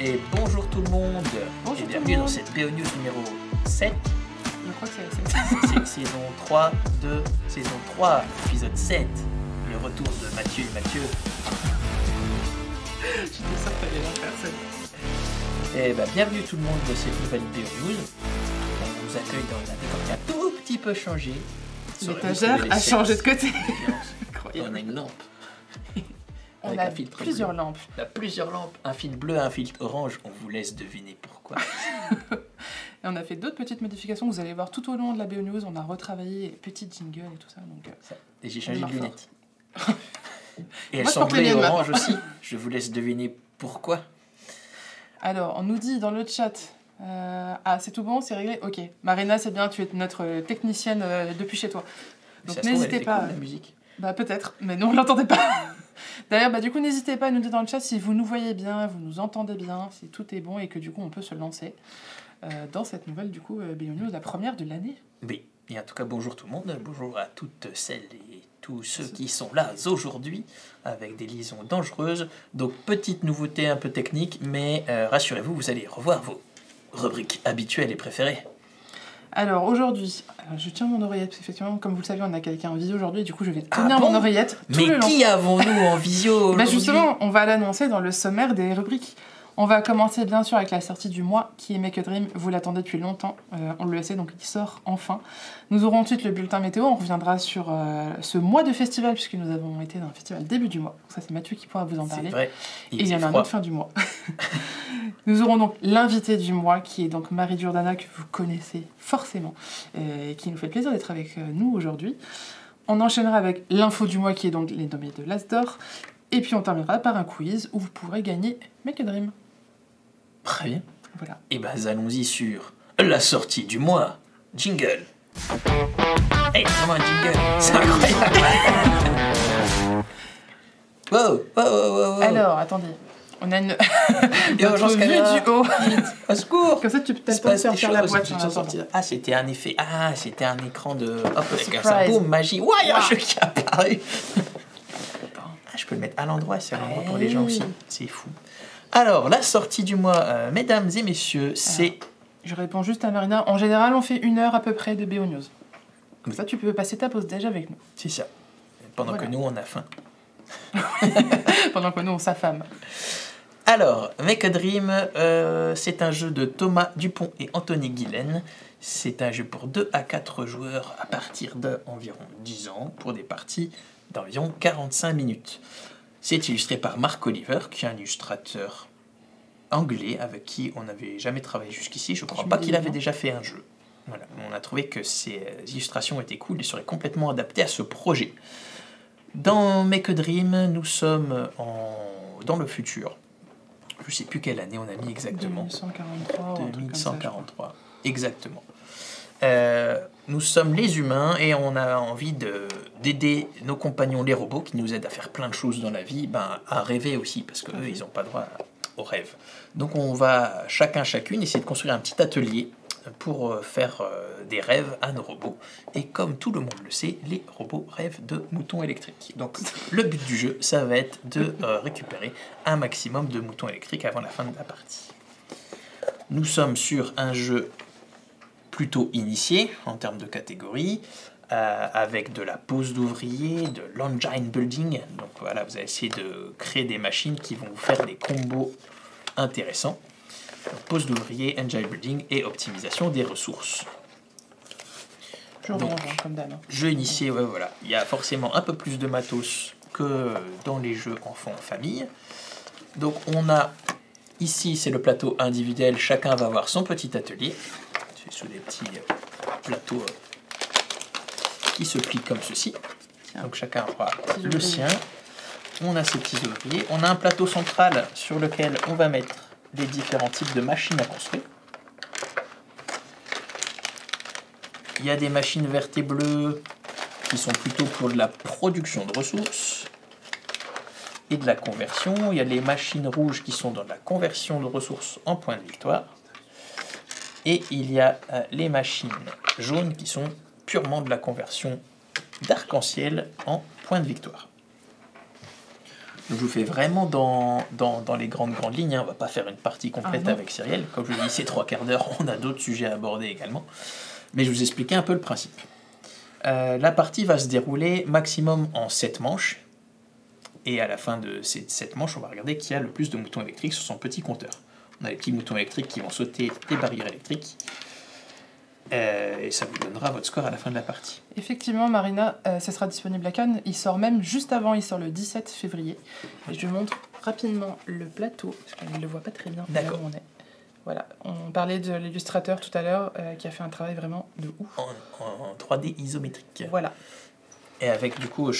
Et bonjour tout le monde. Bonjour et tout bienvenue le dans monde. cette BO News numéro 7. Je crois que c'est la C'est saison 3 de saison 3, épisode 7. Le retour de Mathieu et Mathieu. J'étais sûre que t'allais la faire celle. Et bienvenue tout le monde dans cette nouvelle BO News. On vous accueille dans un décor qui a un tout petit peu changé. L'étagère a changé de côté. On Incroyable. a une lampe. On Avec a un filtre plusieurs bleu. lampes. On a plusieurs lampes, un fil bleu, un fil orange. On vous laisse deviner pourquoi. Et on a fait d'autres petites modifications que vous allez voir tout au long de la BO News. On a retravaillé les petits jingles et tout ça. Donc, Et j'ai changé de On est lunettes. Et elles Moi, je sont porte bleues les et miennes oranges aussi. Je vous laisse deviner pourquoi. Alors, on nous dit dans le chat... c'est tout bon, c'est réglé. Ok. Marina, c'est bien, tu es notre technicienne depuis chez toi. Donc Ça se trouve, elle n'hésitez était pas. cool, la musique. Bah peut-être, mais nous on l'entendait pas. D'ailleurs, du coup, n'hésitez pas à nous dire dans le chat si vous nous voyez bien, vous nous entendez bien, si tout est bon et que du coup on peut se lancer dans cette nouvelle BO News, la première de l'année. Oui, et en tout cas, bonjour tout le monde, bonjour à toutes celles et tous ceux qui sont là aujourd'hui avec des liaisons dangereuses. Donc, petite nouveauté un peu technique, mais rassurez-vous, vous allez revoir vos rubriques habituelles et préférées. Alors aujourd'hui, je tiens mon oreillette, parce qu'effectivement, comme vous le savez, on a quelqu'un en visio aujourd'hui, du coup je vais tenir mon oreillette tout Mais le long. qui avons-nous en visio aujourd'hui? Justement, on va l'annoncer dans le sommaire des rubriques. On va commencer bien sûr avec la sortie du mois qui est Make a Dream. Vous l'attendez depuis longtemps, on le sait, donc il sort enfin. Nous aurons ensuite le bulletin météo. On reviendra sur ce mois de festival puisque nous avons été dans un festival début du mois. Donc ça c'est Mathieu qui pourra vous en parler. C'est vrai. Et il y en a un autre fin du mois. Nous aurons donc l'invité du mois qui est donc Marie Giordana que vous connaissez forcément et qui nous fait plaisir d'être avec nous aujourd'hui. On enchaînera avec l'info du mois qui est donc les nommés de l'Asdor. Et puis on terminera par un quiz où vous pourrez gagner Make a Dream. Très bien. Voilà. Et allons-y sur la sortie du mois. Jingle. Hey, vraiment un jingle. C'est incroyable. Wow. Alors, attendez. On a une Et urgence vue caméra. du haut. Au secours. Comme ça, tu peux Il peut-être se pas passe faire des faire la choses boîte. qui en sont attendant. sorties. Ah, c'était un effet. Ah, c'était un écran de. Hop, avec ça. Surprise. Boum, magie. Ouah, il y a un Wow. jeu qui est apparu. Ah, je peux le mettre à l'endroit, c'est un endroit pour les gens aussi. C'est fou. Alors, la sortie du mois, mesdames et messieurs, c'est. Je réponds juste à Marina. En général, on fait 1 heure à peu près de BO News. Comme ça, tu peux passer ta pause déjà avec nous. C'est ça. Pendant Voilà. que nous, on a faim. Pendant que nous, on s'affame. Alors, Make a Dream, c'est un jeu de Thomas Dupont et Anthony Guilaine. C'est un jeu pour 2 à 4 joueurs à partir d'environ 10 ans pour des parties d'environ 45 minutes. C'est illustré par Mark Oliver, qui est un illustrateur anglais avec qui on n'avait jamais travaillé jusqu'ici. Je ne crois Je pas me qu'il dis avait non. déjà fait un jeu. Voilà. On a trouvé que ces illustrations étaient cool et seraient complètement adaptées à ce projet. Dans Make a Dream, nous sommes dans le futur. Je ne sais plus quelle année on a mis exactement. 2143 ou un truc comme ça, 2143, exactement. Nous sommes les humains et on a envie d'aider nos compagnons les robots qui nous aident à faire plein de choses dans la vie, à rêver aussi, parce qu'eux, ils n'ont pas droit au rêve. Donc on va chacune essayer de construire un petit atelier pour faire des rêves à nos robots. Et comme tout le monde le sait, les robots rêvent de moutons électriques. Donc le but du jeu, ça va être de récupérer un maximum de moutons électriques avant la fin de la partie. Nous sommes sur un jeu plutôt initié en termes de catégorie, avec de la pose d'ouvrier, de l'engine building. Donc voilà, vous allez essayer de créer des machines qui vont vous faire des combos intéressants. Donc, pose d'ouvrier, engine building et optimisation des ressources. Toujours Donc, mélangeant, comme d'hab. Jeu initié, ouais, voilà. Il y a forcément un peu plus de matos que dans les jeux enfants-famille. Donc on a ici, c'est le plateau individuel, chacun va avoir son petit atelier. C'est sous des petits plateaux qui se plient comme ceci. Donc chacun aura le sien. On a ces petits ouvriers. On a un plateau central sur lequel on va mettre les différents types de machines à construire. Il y a des machines vertes et bleues qui sont plutôt pour de la production de ressources et de la conversion. Il y a les machines rouges qui sont dans la conversion de ressources en points de victoire. Et il y a les machines jaunes qui sont purement de la conversion d'arc-en-ciel en points de victoire. Donc, je vous fais vraiment dans les grandes lignes. Hein. On va pas faire une partie complète avec Cyrielle. Comme je vous dis, c'est 3/4 d'heure. On a d'autres sujets à aborder également. Mais je vous expliquais un peu le principe. La partie va se dérouler maximum en 7 manches. Et à la fin de ces 7 manches, on va regarder qui a le plus de moutons électriques sur son petit compteur. On a les petits moutons électriques qui vont sauter des barrières électriques. Et ça vous donnera votre score à la fin de la partie. Effectivement, Marina, ça sera disponible à Cannes. Il sort même juste avant, il sort le 17 février. Et je vous montre rapidement le plateau, parce qu'on ne le voit pas très bien là où on est. Voilà, on parlait de l'illustrateur tout à l'heure, qui a fait un travail vraiment de ouf. En 3D isométrique. Voilà. Et avec du coup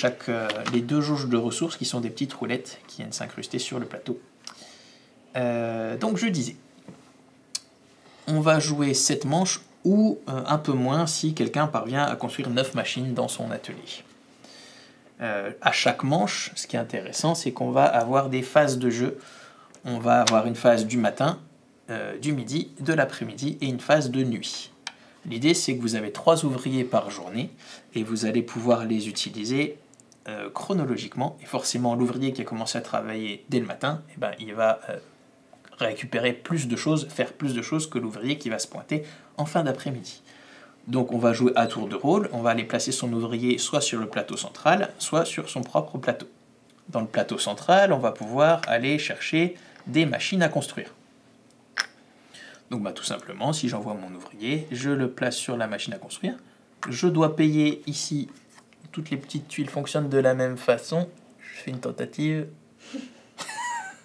les 2 jauges de ressources qui sont des petites roulettes qui viennent s'incruster sur le plateau. Donc je disais, on va jouer 7 manches ou un peu moins si quelqu'un parvient à construire 9 machines dans son atelier. À chaque manche, ce qui est intéressant, c'est qu'on va avoir des phases de jeu. On va avoir une phase du matin, du midi, de l'après-midi et une phase de nuit. L'idée, c'est que vous avez 3 ouvriers par journée et vous allez pouvoir les utiliser chronologiquement. Et forcément, l'ouvrier qui a commencé à travailler dès le matin, eh ben, il va récupérer plus de choses, faire plus de choses que l'ouvrier qui va se pointer en fin d'après-midi. Donc on va jouer à tour de rôle, on va aller placer son ouvrier soit sur le plateau central, soit sur son propre plateau. Dans le plateau central, on va pouvoir aller chercher des machines à construire. Donc tout simplement, si j'envoie mon ouvrier, je le place sur la machine à construire. Je dois payer ici, toutes les petites tuiles fonctionnent de la même façon. Je fais une tentative.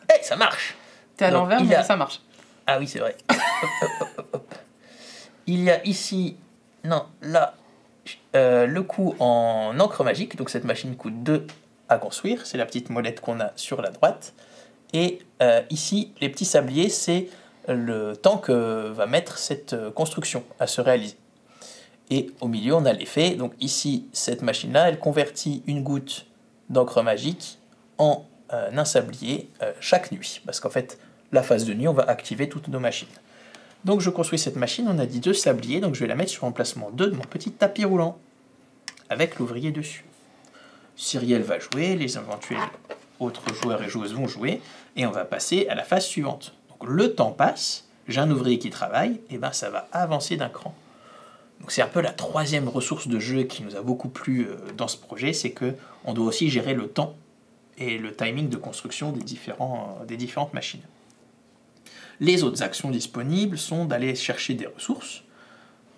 Hey, ça marche! T'es à l'envers, mais ça marche. Ah oui, c'est vrai. Hop. Il y a ici, le coût en encre magique. Donc cette machine coûte 2 à construire. C'est la petite molette qu'on a sur la droite. Et ici, les petits sabliers, c'est le temps que va mettre cette construction à se réaliser. Et au milieu, on a l'effet. Donc ici, cette machine-là, elle convertit une goutte d'encre magique en un sablier chaque nuit. Parce qu'en fait, la phase de nuit, on va activer toutes nos machines. Donc je construis cette machine, on a dit 2 sabliers, donc je vais la mettre sur l'emplacement 2 de mon petit tapis roulant, avec l'ouvrier dessus. Cyrielle va jouer, les éventuels autres joueurs et joueuses vont jouer, et on va passer à la phase suivante. Donc le temps passe, j'ai un ouvrier qui travaille, et ben ça va avancer d'un cran. Donc c'est un peu la 3e ressource de jeu qui nous a beaucoup plu dans ce projet, c'est que on doit aussi gérer le temps et le timing de construction des différentes machines. Les autres actions disponibles sont d'aller chercher des ressources.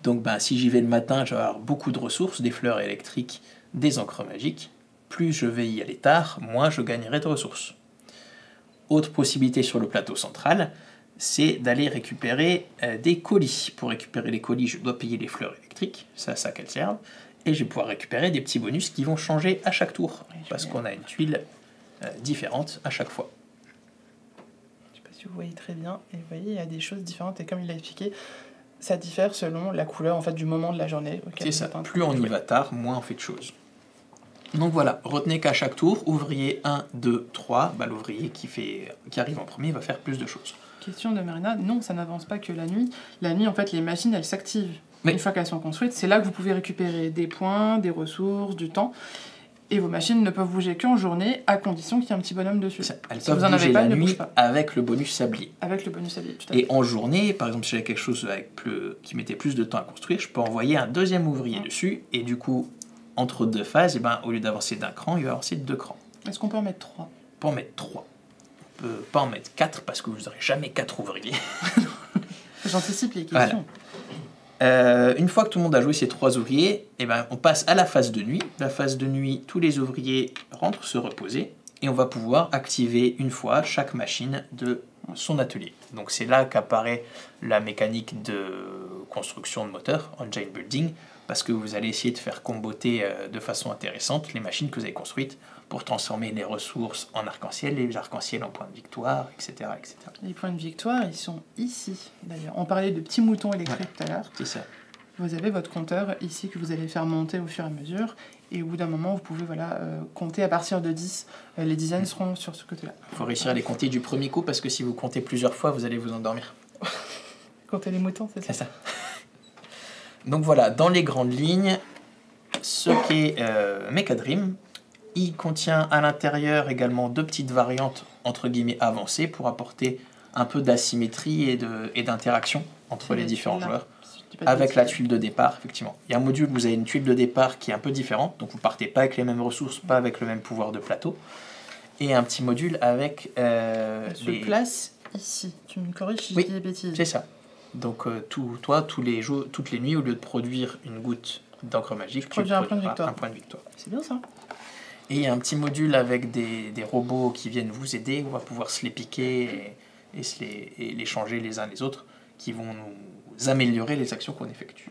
Donc si j'y vais le matin, je vais avoir beaucoup de ressources, des fleurs électriques, des encres magiques. Plus je vais y aller tard, moins je gagnerai de ressources. Autre possibilité sur le plateau central, c'est d'aller récupérer des colis. Pour récupérer les colis, je dois payer les fleurs électriques, c'est à ça qu'elles servent. Et je vais pouvoir récupérer des petits bonus qui vont changer à chaque tour, parce qu'on a une tuile différente à chaque fois. Si vous voyez très bien, et vous voyez, il y a des choses différentes, et comme il l'a expliqué, ça diffère selon la couleur en fait, du moment de la journée. C'est ça, plus on y va tard, moins on fait de choses. Donc voilà, retenez qu'à chaque tour, ouvrier 1, 2, 3, l'ouvrier qui arrive en premier va faire plus de choses. Question de Marina, non, ça n'avance pas que la nuit. La nuit, en fait, les machines, elles s'activent. Oui. Une fois qu'elles sont construites, c'est là que vous pouvez récupérer des points, des ressources, du temps. Et vos machines ne peuvent bouger qu'en journée, à condition qu'il y ait un petit bonhomme dessus. Elles peuvent bouger la nuit avec le bonus sablier. Avec le bonus sablier, tout à fait. Et en journée, par exemple, si j'avais quelque chose qui mettait plus de temps à construire, je peux envoyer un 2e ouvrier dessus, et du coup, entre 2 phases, au lieu d'avancer d'un cran, il va avancer de 2 crans. Est-ce qu'on peut en mettre 3? On peut en mettre 3. On peut pas en mettre 4, parce que vous n'aurez jamais 4 ouvriers. J'anticipe les questions. Voilà. Une fois que tout le monde a joué ses 3 ouvriers, on passe à la phase de nuit. La phase de nuit, tous les ouvriers rentrent se reposer et on va pouvoir activer une fois chaque machine de son atelier. Donc c'est là qu'apparaît la mécanique de construction de moteur, engine building, parce que vous allez essayer de faire comboter de façon intéressante les machines que vous avez construites pour transformer les ressources en arc-en-ciel, les arc-en-ciel en points de victoire, etc., etc. Les points de victoire, ils sont ici, d'ailleurs. On parlait de petits moutons électriques tout à l'heure. C'est ça. Vous avez votre compteur ici que vous allez faire monter au fur et à mesure. Et au bout d'un moment, vous pouvez compter à partir de 10. Les dizaines seront sur ce côté-là. Il faut réussir à les compter du premier coup, parce que si vous comptez plusieurs fois, vous allez vous endormir. Compter les moutons, c'est ça? C'est ça. Donc voilà, dans les grandes lignes, ce qu'est Mechadream, Il contient à l'intérieur également 2 petites variantes entre guillemets avancées pour apporter un peu d'asymétrie et d'interaction entre les différents joueurs. Avec la tuile de départ, effectivement. Il y a un module, vous avez une tuile de départ qui est un peu différente, donc vous partez pas avec les mêmes ressources, pas avec le même pouvoir de plateau. Et un petit module avec... se place ici. Tu me corriges si je dis des bêtises. C'est ça. Donc toutes les nuits, au lieu de produire une goutte d'encre magique, tu produis un point de victoire. C'est bien ça. Et il y a un petit module avec des robots qui viennent vous aider, on va pouvoir se les piquer et les changer les uns les autres, qui vont nous améliorer les actions qu'on effectue.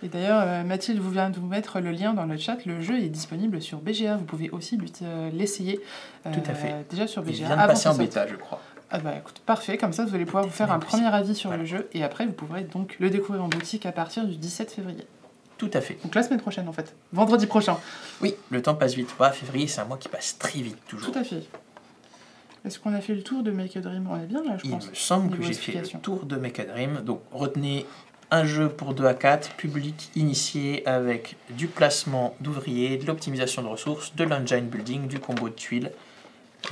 Et d'ailleurs, Mathilde vous vient de vous mettre le lien dans le chat. Le jeu est disponible sur BGA. Vous pouvez aussi l'essayer. Tout à fait. Déjà sur BGA. Il vient de passer en bêta, je crois. Ah bah écoute, parfait. Comme ça, vous allez pouvoir vous faire un premier avis sur le jeu. Et après, vous pourrez donc le découvrir en boutique à partir du 17 février. Tout à fait. Donc la semaine prochaine, en fait. Vendredi prochain. Oui, le temps passe vite. Février, c'est un mois qui passe très vite, toujours. Tout à fait. Est-ce qu'on a fait le tour de Make a Dream? On est bien là, je pense. Il me semble que j'ai fait le tour de Make a Dream. Donc retenez un jeu pour 2 à 4, public initié avec du placement d'ouvriers, de l'optimisation de ressources, de l'engine building, du combo de tuiles.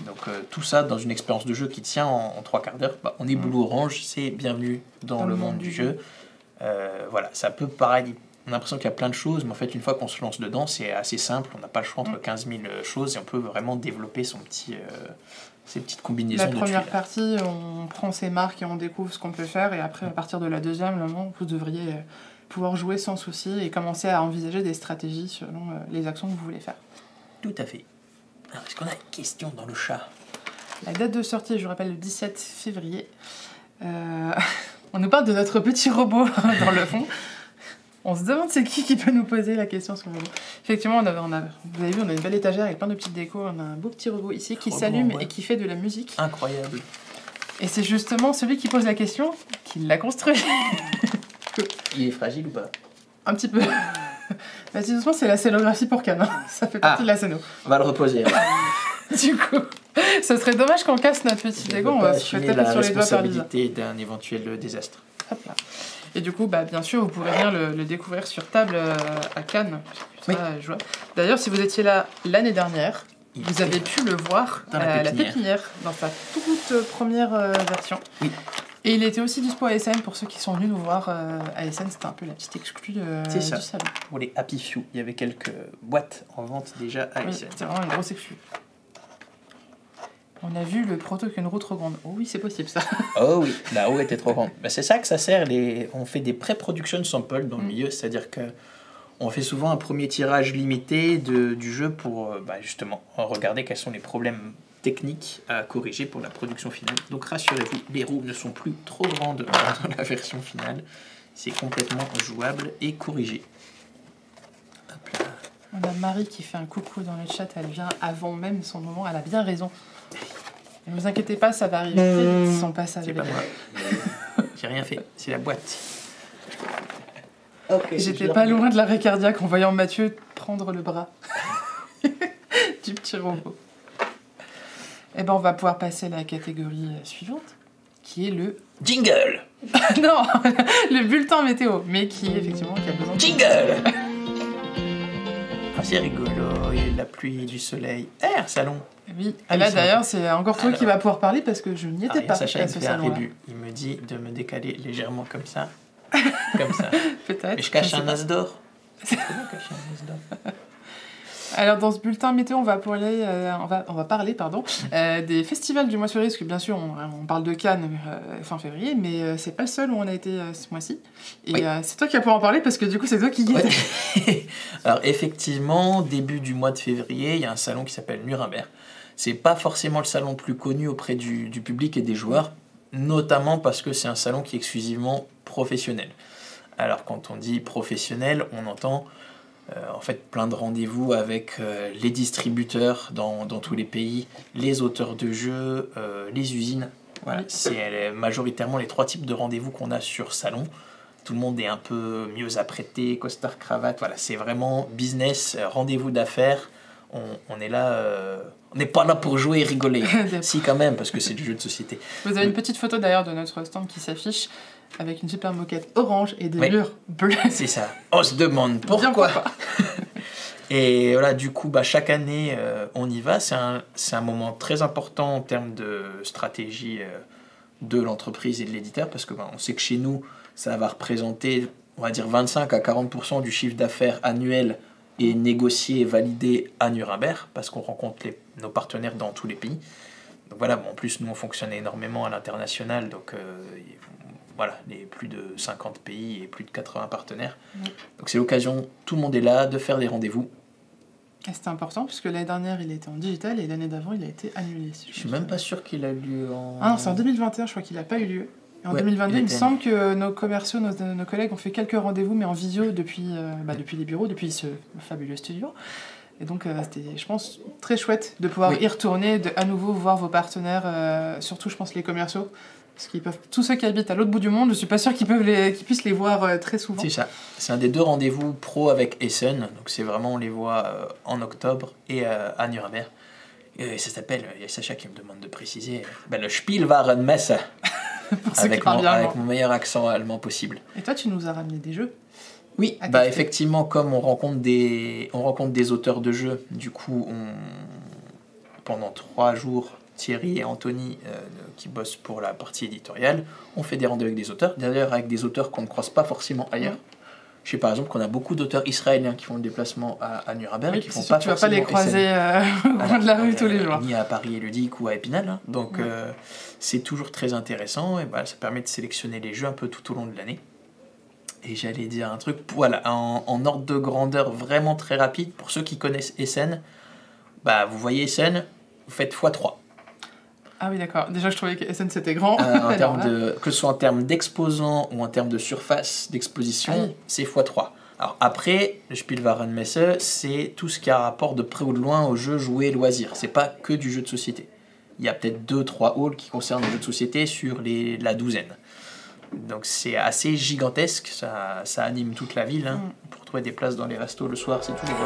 Donc tout ça dans une expérience de jeu qui tient en 3 quarts d'heure. On est Boulot Orange, c'est bienvenue dans le monde du jeu. Voilà, ça peut paraître... On a l'impression qu'il y a plein de choses, mais en fait, une fois qu'on se lance dedans, c'est assez simple. On n'a pas le choix entre 15 000 choses et on peut vraiment développer ses petites combinaisons de tuiles. La première partie, on prend ses marques et on découvre ce qu'on peut faire. Et après, à partir de la deuxième, vous devriez pouvoir jouer sans souci et commencer à envisager des stratégies selon les actions que vous voulez faire. Tout à fait. Alors, est-ce qu'on a une question dans le chat? La date de sortie, je rappelle, le 17 février. On nous parle de notre petit robot dans le fond. On se demande c'est qui peut nous poser la question sur le robot. Effectivement, vous avez vu, on a une belle étagère avec plein de petites décos. On a un beau petit robot ici qui s'allume et qui fait de la musique. Incroyable. Et c'est justement celui qui pose la question qui l'a construit. Il est fragile ou pas? Un petit peu. Bah, si doucement, c'est la scénographie pour Cannes. Ça fait partie de la scéno. On va le reposer. Du coup, ce serait dommage qu'on casse notre petit déco. On va se taper sur les doigts par Lisa. D'un éventuel désastre. Hop là. Et du coup, bien sûr, vous pourrez venir le découvrir sur table à Cannes. D'ailleurs, si vous étiez là l'année dernière, vous avez pu le voir à la pépinière, dans sa toute première version. Oui. Et il était aussi dispo à Essen pour ceux qui sont venus nous voir à Essen. C'était un peu la petite exclue du salon. Pour les Happy Few, il y avait quelques boîtes en vente déjà à Essen. C'était vraiment une grosse exclue. On a vu le proto qu'une roue trop grande. Oh oui, c'est possible ça. Oh oui, la roue était trop grande. C'est ça que ça sert. On fait des pré-production samples dans le milieu, c'est-à-dire que on fait souvent un premier tirage limité du jeu pour justement regarder quels sont les problèmes techniques à corriger pour la production finale. Donc rassurez-vous, les roues ne sont plus trop grandes dans la version finale. C'est complètement jouable et corrigé. Hop là. On a Marie qui fait un coucou dans le chat. Elle vient avant même son moment. Elle a bien raison. Ne vous inquiétez pas, ça va arriver très vite son passage. C'est pas moi. J'ai rien fait, c'est la boîte. Okay, j'étais pas loin de l'arrêt cardiaque en voyant Mathieu prendre le bras du petit robot. Et on va pouvoir passer à la catégorie suivante, qui est le... Jingle. Non, le bulletin météo, mais qui effectivement qui a besoin de... Jingle. C'est rigolo, il y a de la pluie et du soleil. Un salon. Oui, et là d'ailleurs c'est encore toi qui va pouvoir parler parce que je n'y étais pas à ce salon. Il me dit de me décaler légèrement comme ça. Comme ça. Peut-être. Mais je cache un as d'or. C'est comment cacher un as d'or? Alors dans ce bulletin météo, on va parler des festivals du mois sur risque. Bien sûr, on parle de Cannes fin février, mais c'est pas le seul où on a été ce mois-ci. Et c'est toi qui vas pouvoir en parler parce que du coup, c'est toi qui y es. Alors effectivement, début du mois de février, il y a un salon qui s'appelle Nuremberg. C'est pas forcément le salon le plus connu auprès du public et des joueurs, notamment parce que c'est un salon qui est exclusivement professionnel. Alors quand on dit professionnel, on entend en fait plein de rendez-vous avec les distributeurs dans tous les pays, les auteurs de jeux, les usines. Voilà, c'est majoritairement les 3 types de rendez-vous qu'on a sur salon. Tout le monde est un peu mieux apprêté, costard, cravate. Voilà, c'est vraiment business, rendez-vous d'affaires. On est là, on n'est pas là pour jouer et rigoler. Si quand même, parce que c'est du jeu de société. Vous avez une petite photo d'ailleurs de notre stand qui s'affiche avec une super moquette orange et des murs bleus. C'est ça. On se demande pourquoi. Et voilà, du coup, chaque année, on y va. C'est un moment très important en termes de stratégie de l'entreprise et de l'éditeur, parce que on sait que chez nous, ça va représenter, on va dire, 25 à 40% du chiffre d'affaires annuel est négocié et validé à Nuremberg, parce qu'on rencontre nos partenaires dans tous les pays. Donc voilà, en plus, nous, on fonctionne énormément à l'international, donc voilà, les plus de 50 pays et plus de 80 partenaires. Donc c'est l'occasion, tout le monde est là, de faire des rendez-vous. Et c'était important, puisque l'année dernière, il était en digital, et l'année d'avant, il a été annulé. Si je suis même pas sûr qu'il a eu lieu en... Ah non, c'est en 2021, je crois qu'il n'a pas eu lieu. Et en 2022, il me semble que nos commerciaux, nos collègues ont fait quelques rendez-vous, mais en visio depuis les bureaux, depuis ce fabuleux studio. Et donc, c'était, je pense, très chouette de pouvoir y retourner, de à nouveau voir vos partenaires, surtout, je pense, les commerciaux. Parce qu'ils peuvent, tous ceux qui habitent à l'autre bout du monde, je suis pas sûre qu'ils puissent les voir très souvent. C'est ça. C'est un des 2 rendez-vous pro avec Essen. Donc, c'est vraiment, on les voit en octobre et à Nuremberg. Et ça s'appelle, il y a Sacha qui me demande de préciser, le Spielwarenmesse. avec mon meilleur accent allemand possible. Et toi, tu nous as ramené des jeux? Oui, effectivement, comme on rencontre des auteurs de jeux, du coup, pendant 3 jours, Thierry et Anthony, qui bossent pour la partie éditoriale, on fait des rendez-vous avec des auteurs, d'ailleurs avec des auteurs qu'on ne croise pas forcément ailleurs. Je sais par exemple qu'on a beaucoup d'auteurs israéliens qui font le déplacement à Nuremberg, qui font pas tu vas pas les croiser au coin de la rue tous les jours. Ni à Paris et Ludique ou à Épinal. Hein. Donc c'est toujours très intéressant, et ça permet de sélectionner les jeux un peu tout au long de l'année. Et j'allais dire un truc, voilà, en ordre de grandeur vraiment très rapide, pour ceux qui connaissent Essen, vous voyez Essen, vous faites x3. Ah oui, d'accord. Déjà, je trouvais que Essen, c'était grand. Que ce soit en termes d'exposants ou en termes de surface d'exposition, c'est x3. Alors après, le Spielwarenmesse, c'est tout ce qui a rapport de près ou de loin au jeu, jouer, loisir. C'est pas que du jeu de société. Il y a peut-être 2-3 halls qui concernent le jeu de société sur la douzaine. Donc c'est assez gigantesque, ça anime toute la ville. Hein. Pour trouver des places dans les restos le soir, c'est toujours...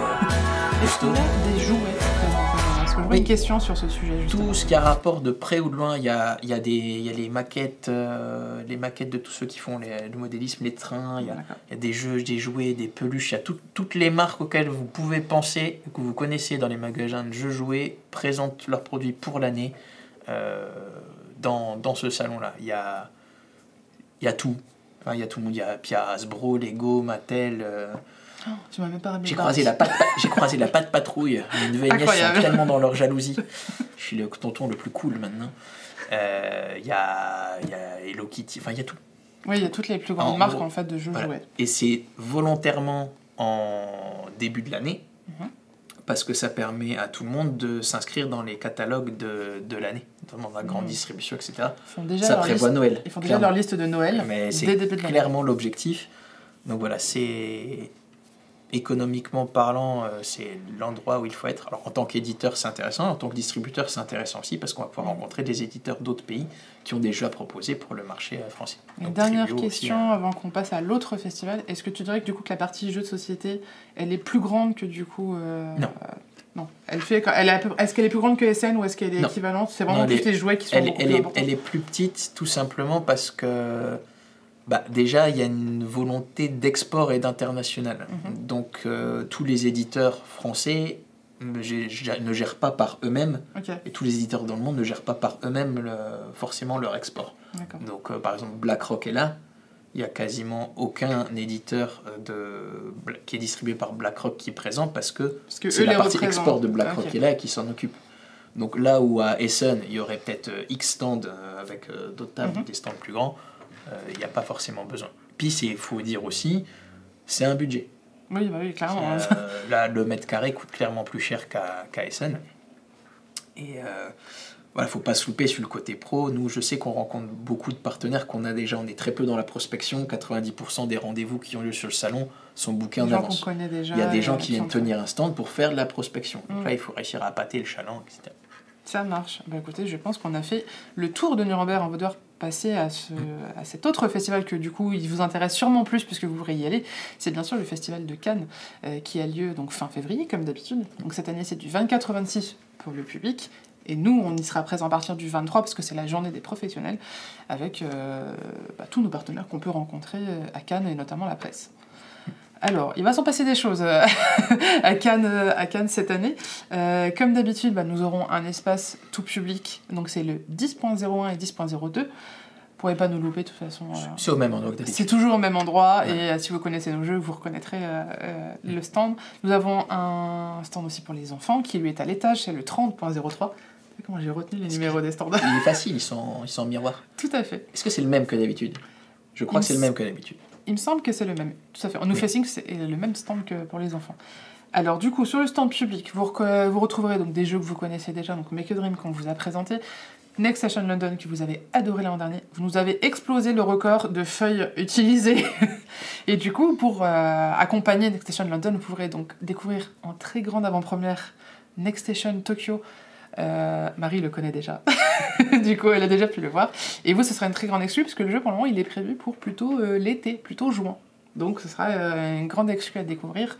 Est-ce qu'il y a des jouets présents? Parce que j'aurais une question sur ce sujet. Justement. Tout ce qui a rapport de près ou de loin, il y a les maquettes de tous ceux qui font le modélisme, les trains, il y a des jeux, des jouets, des peluches, il y a toutes les marques auxquelles vous pouvez penser, que vous connaissez dans les magasins de jeux jouets, présentent leurs produits pour l'année dans ce salon-là. Il y a tout. Enfin, il y a tout le monde. Il y a Hasbro, Lego, Mattel. Tu m'as même pas ramené. J'ai croisé la patte patrouille. Mes neveux et nièces sont tellement dans leur jalousie. Je suis le tonton le plus cool maintenant. Il y a Hello Kitty. Enfin, il y a tout. Oui, il y a toutes les plus grandes marques en fait de jeux jouets. Et c'est volontairement en début de l'année. Parce que ça permet à tout le monde de s'inscrire dans les catalogues de l'année, notamment dans la grande distribution, etc. Ça prévoit Noël. Ils font déjà leur liste de Noël. Mais c'est clairement l'objectif. Donc voilà, c'est économiquement parlant, c'est l'endroit où il faut être. Alors en tant qu'éditeur, c'est intéressant. En tant que distributeur, c'est intéressant aussi parce qu'on va pouvoir rencontrer des éditeurs d'autres pays qui ont des jeux à proposer pour le marché français. Une dernière question avant qu'on passe à l'autre festival. Est-ce que tu dirais que du coup que la partie jeux de société, elle est plus grande que du coup Non. Non. Est-ce qu'elle est plus grande que Essen ou est-ce qu'elle est équivalente? C'est vraiment juste les jouets qui sont elle est plus petite tout simplement parce que déjà, il y a une volonté d'export et d'international. Donc, tous les éditeurs français ne gèrent pas par eux-mêmes, et tous les éditeurs dans le monde ne gèrent pas par eux-mêmes forcément leur export. Donc, par exemple, BlackRock est là. Il n'y a quasiment aucun éditeur qui est distribué par BlackRock qui est présent parce que c'est la partie export de BlackRock qui est là et qui s'en occupe. Donc, là où à Essen, il y aurait peut-être X stands avec d'autres tables, des stands plus grands, il n'y a pas forcément besoin. Puis il faut dire aussi, c'est un budget. Oui, clairement. Là, le mètre carré coûte clairement plus cher qu'à Essen. Et il ne faut pas se louper sur le côté pro. Nous, je sais qu'on rencontre beaucoup de partenaires qu'on a déjà. On est très peu dans la prospection. 90% des rendez-vous qui ont lieu sur le salon sont bookés en avance. Déjà, il y a des gens qui viennent tenir un stand pour faire de la prospection. Donc là, il faut réussir à appâter le chaland, etc. Ça marche. Écoutez, je pense qu'on a fait le tour de Nuremberg. On va devoir passer à cet autre festival que du coup il vous intéresse sûrement plus puisque vous pourrez y aller. C'est bien sûr le festival de Cannes qui a lieu donc fin février comme d'habitude. Donc cette année c'est du 24 au 26 pour le public. Et nous, on y sera présents à partir du 23 parce que c'est la journée des professionnels avec tous nos partenaires qu'on peut rencontrer à Cannes et notamment la presse. Alors, il va s'en passer des choses à Cannes cette année. Comme d'habitude, nous aurons un espace tout public, donc c'est le 10.01 et 10.02. Vous ne pourrez pas nous louper de toute façon. C'est au même endroit que d'habitude. C'est toujours au même endroit, et si vous connaissez nos jeux, vous reconnaîtrez le stand. Nous avons un stand aussi pour les enfants, qui lui est à l'étage, c'est le 30.03. Comment j'ai retenu les numéros des stands? Il est facile, ils sont en miroir. Tout à fait. Est-ce que c'est le même que d'habitude? Je crois que c'est le même que d'habitude. Il me semble que c'est le même, tout à fait. On nous fait signe que c'est le même stand que pour les enfants. Alors du coup, sur le stand public, vous retrouverez donc des jeux que vous connaissez déjà, donc Make a Dream qu'on vous a présenté, Next Station London que vous avez adoré l'an dernier. Vous nous avez explosé le record de feuilles utilisées. Et du coup, pour accompagner Next Station London, vous pourrez donc découvrir en très grande avant-première Next Station Tokyo. Marie le connaît déjà. Du coup, elle a déjà pu le voir. Et vous, ce sera une très grande exclue, parce que le jeu, pour le moment, il est prévu pour plutôt l'été, plutôt juin. Donc, ce sera une grande exclue à découvrir.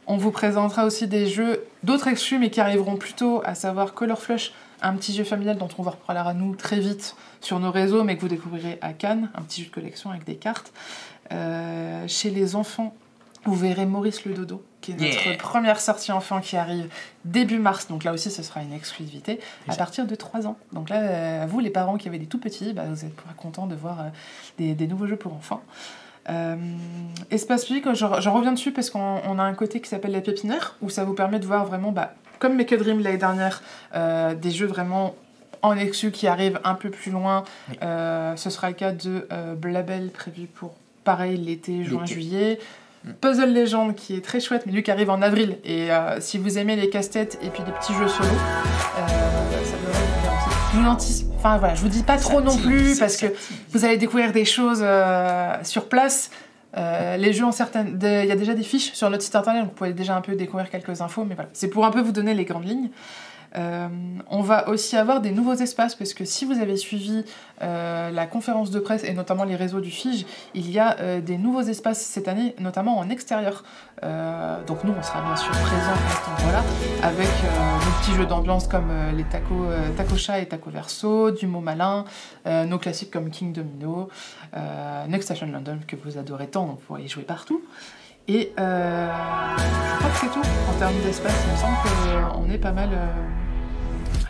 On vous présentera aussi des jeux, d'autres exclus, mais qui arriveront plus tôt, à savoir Color Flush, un petit jeu familial dont on va reparler à nous très vite sur nos réseaux, mais que vous découvrirez à Cannes, un petit jeu de collection avec des cartes. Chez les enfants, vous verrez Maurice le Dodo, qui est notre première sortie enfant qui arrive début mars. Donc là aussi, ce sera une exclusivité à partir de 3 ans. Donc là, vous, les parents qui avez des tout petits, vous êtes contents de voir des nouveaux jeux pour enfants. Espace public, j'en reviens dessus parce qu'on a un côté qui s'appelle la pépinière, où ça vous permet de voir vraiment, comme Make a Dream l'année dernière, des jeux vraiment en exclu qui arrivent un peu plus loin. Oui. Ce sera le cas de Blabel, prévu pour pareil l'été, juin-juillet. Puzzle Legend qui est très chouette, mais lui qui arrive en avril. Et si vous aimez les casse-têtes et puis les petits jeux solo, ça devrait vous plaire aussi. Je vous dis pas trop non plus parce que vous allez découvrir des choses sur place. Les jeux il y a déjà des fiches sur notre site internet, donc vous pouvez déjà un peu découvrir quelques infos, mais voilà, c'est pour un peu vous donner les grandes lignes. On va aussi avoir des nouveaux espaces parce que si vous avez suivi la conférence de presse et notamment les réseaux du FIGE, il y a des nouveaux espaces cette année, notamment en extérieur. Donc nous, on sera bien sûr présents à cet endroit-là avec nos petits jeux d'ambiance comme les Taco Chat et Taco Verso, du mot malin, nos classiques comme King Domino, Next Station London que vous adorez tant, donc vous pourrez y jouer partout. Et je crois que c'est tout en termes d'espace. Il me semble qu'on est pas mal.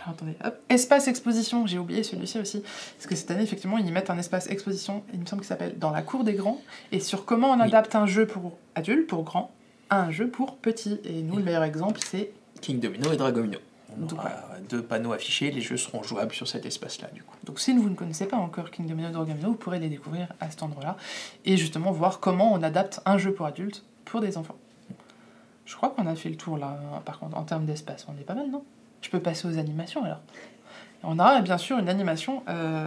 Attendez, hop. Espace exposition, j'ai oublié celui-ci aussi. Parce que cette année, effectivement, ils y mettent un espace exposition, il me semble qu'il s'appelle Dans la cour des grands, et sur comment on adapte un jeu pour adultes, pour grands, à un jeu pour petits. Et nous, le meilleur exemple, c'est King Domino et Dragomino. On aura 2 panneaux affichés, les jeux seront jouables sur cet espace-là, du coup. Donc si vous ne connaissez pas encore King Domino et Dragomino, vous pourrez les découvrir à cet endroit-là, et justement voir comment on adapte un jeu pour adultes pour des enfants. Je crois qu'on a fait le tour, là, par contre, en termes d'espace. On est pas mal, non ? Je peux passer aux animations, alors. On a bien sûr une animation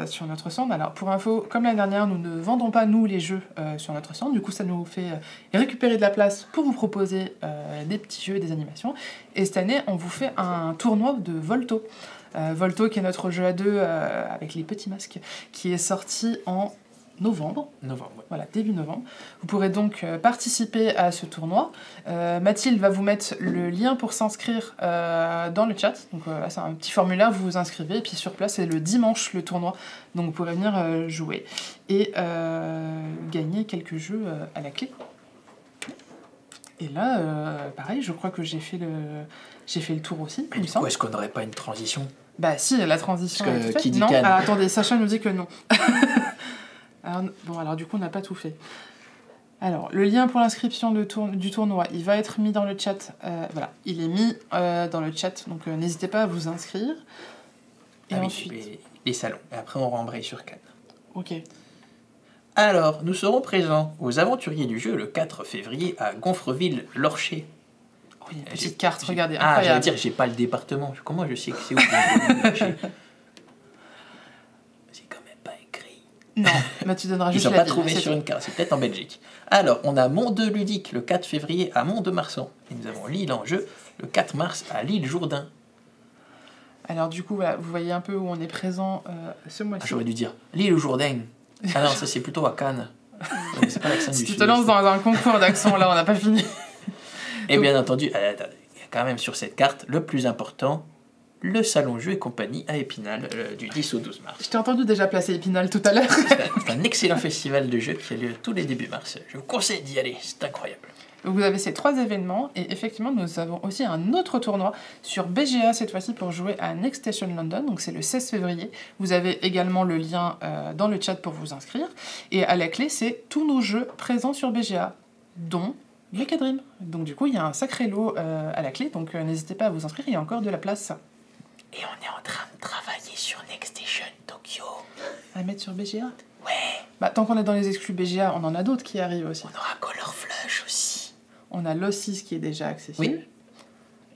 sur notre stand. Alors pour info, comme l'année dernière, nous ne vendons pas nous les jeux sur notre stand. Du coup, ça nous fait récupérer de la place pour vous proposer des petits jeux et des animations. Et cette année, on vous fait un tournoi de Volto. Volto, qui est notre jeu à 2 avec les petits masques, qui est sorti en novembre. Ouais. Voilà, début novembre. Vous pourrez donc participer à ce tournoi. Mathilde va vous mettre le lien pour s'inscrire dans le chat. Donc c'est un petit formulaire, vous vous inscrivez, et puis sur place, c'est le dimanche le tournoi. Donc vous pourrez venir jouer et gagner quelques jeux à la clé. Et là, pareil, je crois que j'ai fait le tour aussi. Mais du coup, est-ce qu'on n'aurait pas une transition ? Bah si, la transition. Parce que qui dit non, Cannes. Attendez, Sacha nous dit que non. Alors du coup, on n'a pas tout fait. Alors, le lien pour l'inscription du tournoi, il va être mis dans le chat. Voilà, il est mis dans le chat, donc n'hésitez pas à vous inscrire. Et ensuite... les salons. Et après, on rembraye sur Cannes. Ok. Alors, nous serons présents aux Aventuriers du jeu le 4 février à Gonfreville-Lorcher. Oui, petite carte, regardez. Ah, j'allais dire, j'ai pas le département. Comment je sais que c'est où? Non, mais tu donneras juste la ville. Ils n'ont pas trouvé sur une carte, c'est peut-être en Belgique. Alors, on a Mont-de-Ludique le 4 février à Mont-de-Marsan. Et nous avons Lille en jeu le 4 mars à Lille-Jourdain. Alors du coup, voilà, vous voyez un peu où on est présent ce mois-ci. J'aurais dû dire Lille-Jourdain. Ah non, ça c'est plutôt à Cannes. C'est pas l'accent du sud. Si tu te lances dans un concours d'accent, là, on n'a pas fini. Et bien entendu, il y a quand même sur cette carte, le plus important... le salon Jeux et compagnie à Épinal du 10 au 12 mars. Je t'ai entendu déjà placer Épinal tout à l'heure. C'est un excellent festival de jeux qui a lieu tous les débuts mars. Je vous conseille d'y aller, c'est incroyable. Vous avez ces 3 événements, et effectivement, nous avons aussi un autre tournoi sur BGA, cette fois-ci pour jouer à Next Station London, donc c'est le 16 février. Vous avez également le lien dans le chat pour vous inscrire. Et à la clé, c'est tous nos jeux présents sur BGA, dont Mecha Dream. Donc du coup, il y a un sacré lot à la clé, donc n'hésitez pas à vous inscrire, il y a encore de la place. Et on est en train de travailler sur Next Station Tokyo. À mettre sur BGA? Ouais. Bah, tant qu'on est dans les exclus BGA, on en a d'autres qui arrivent aussi. On aura Color Flush aussi. On a Lossis qui est déjà accessible.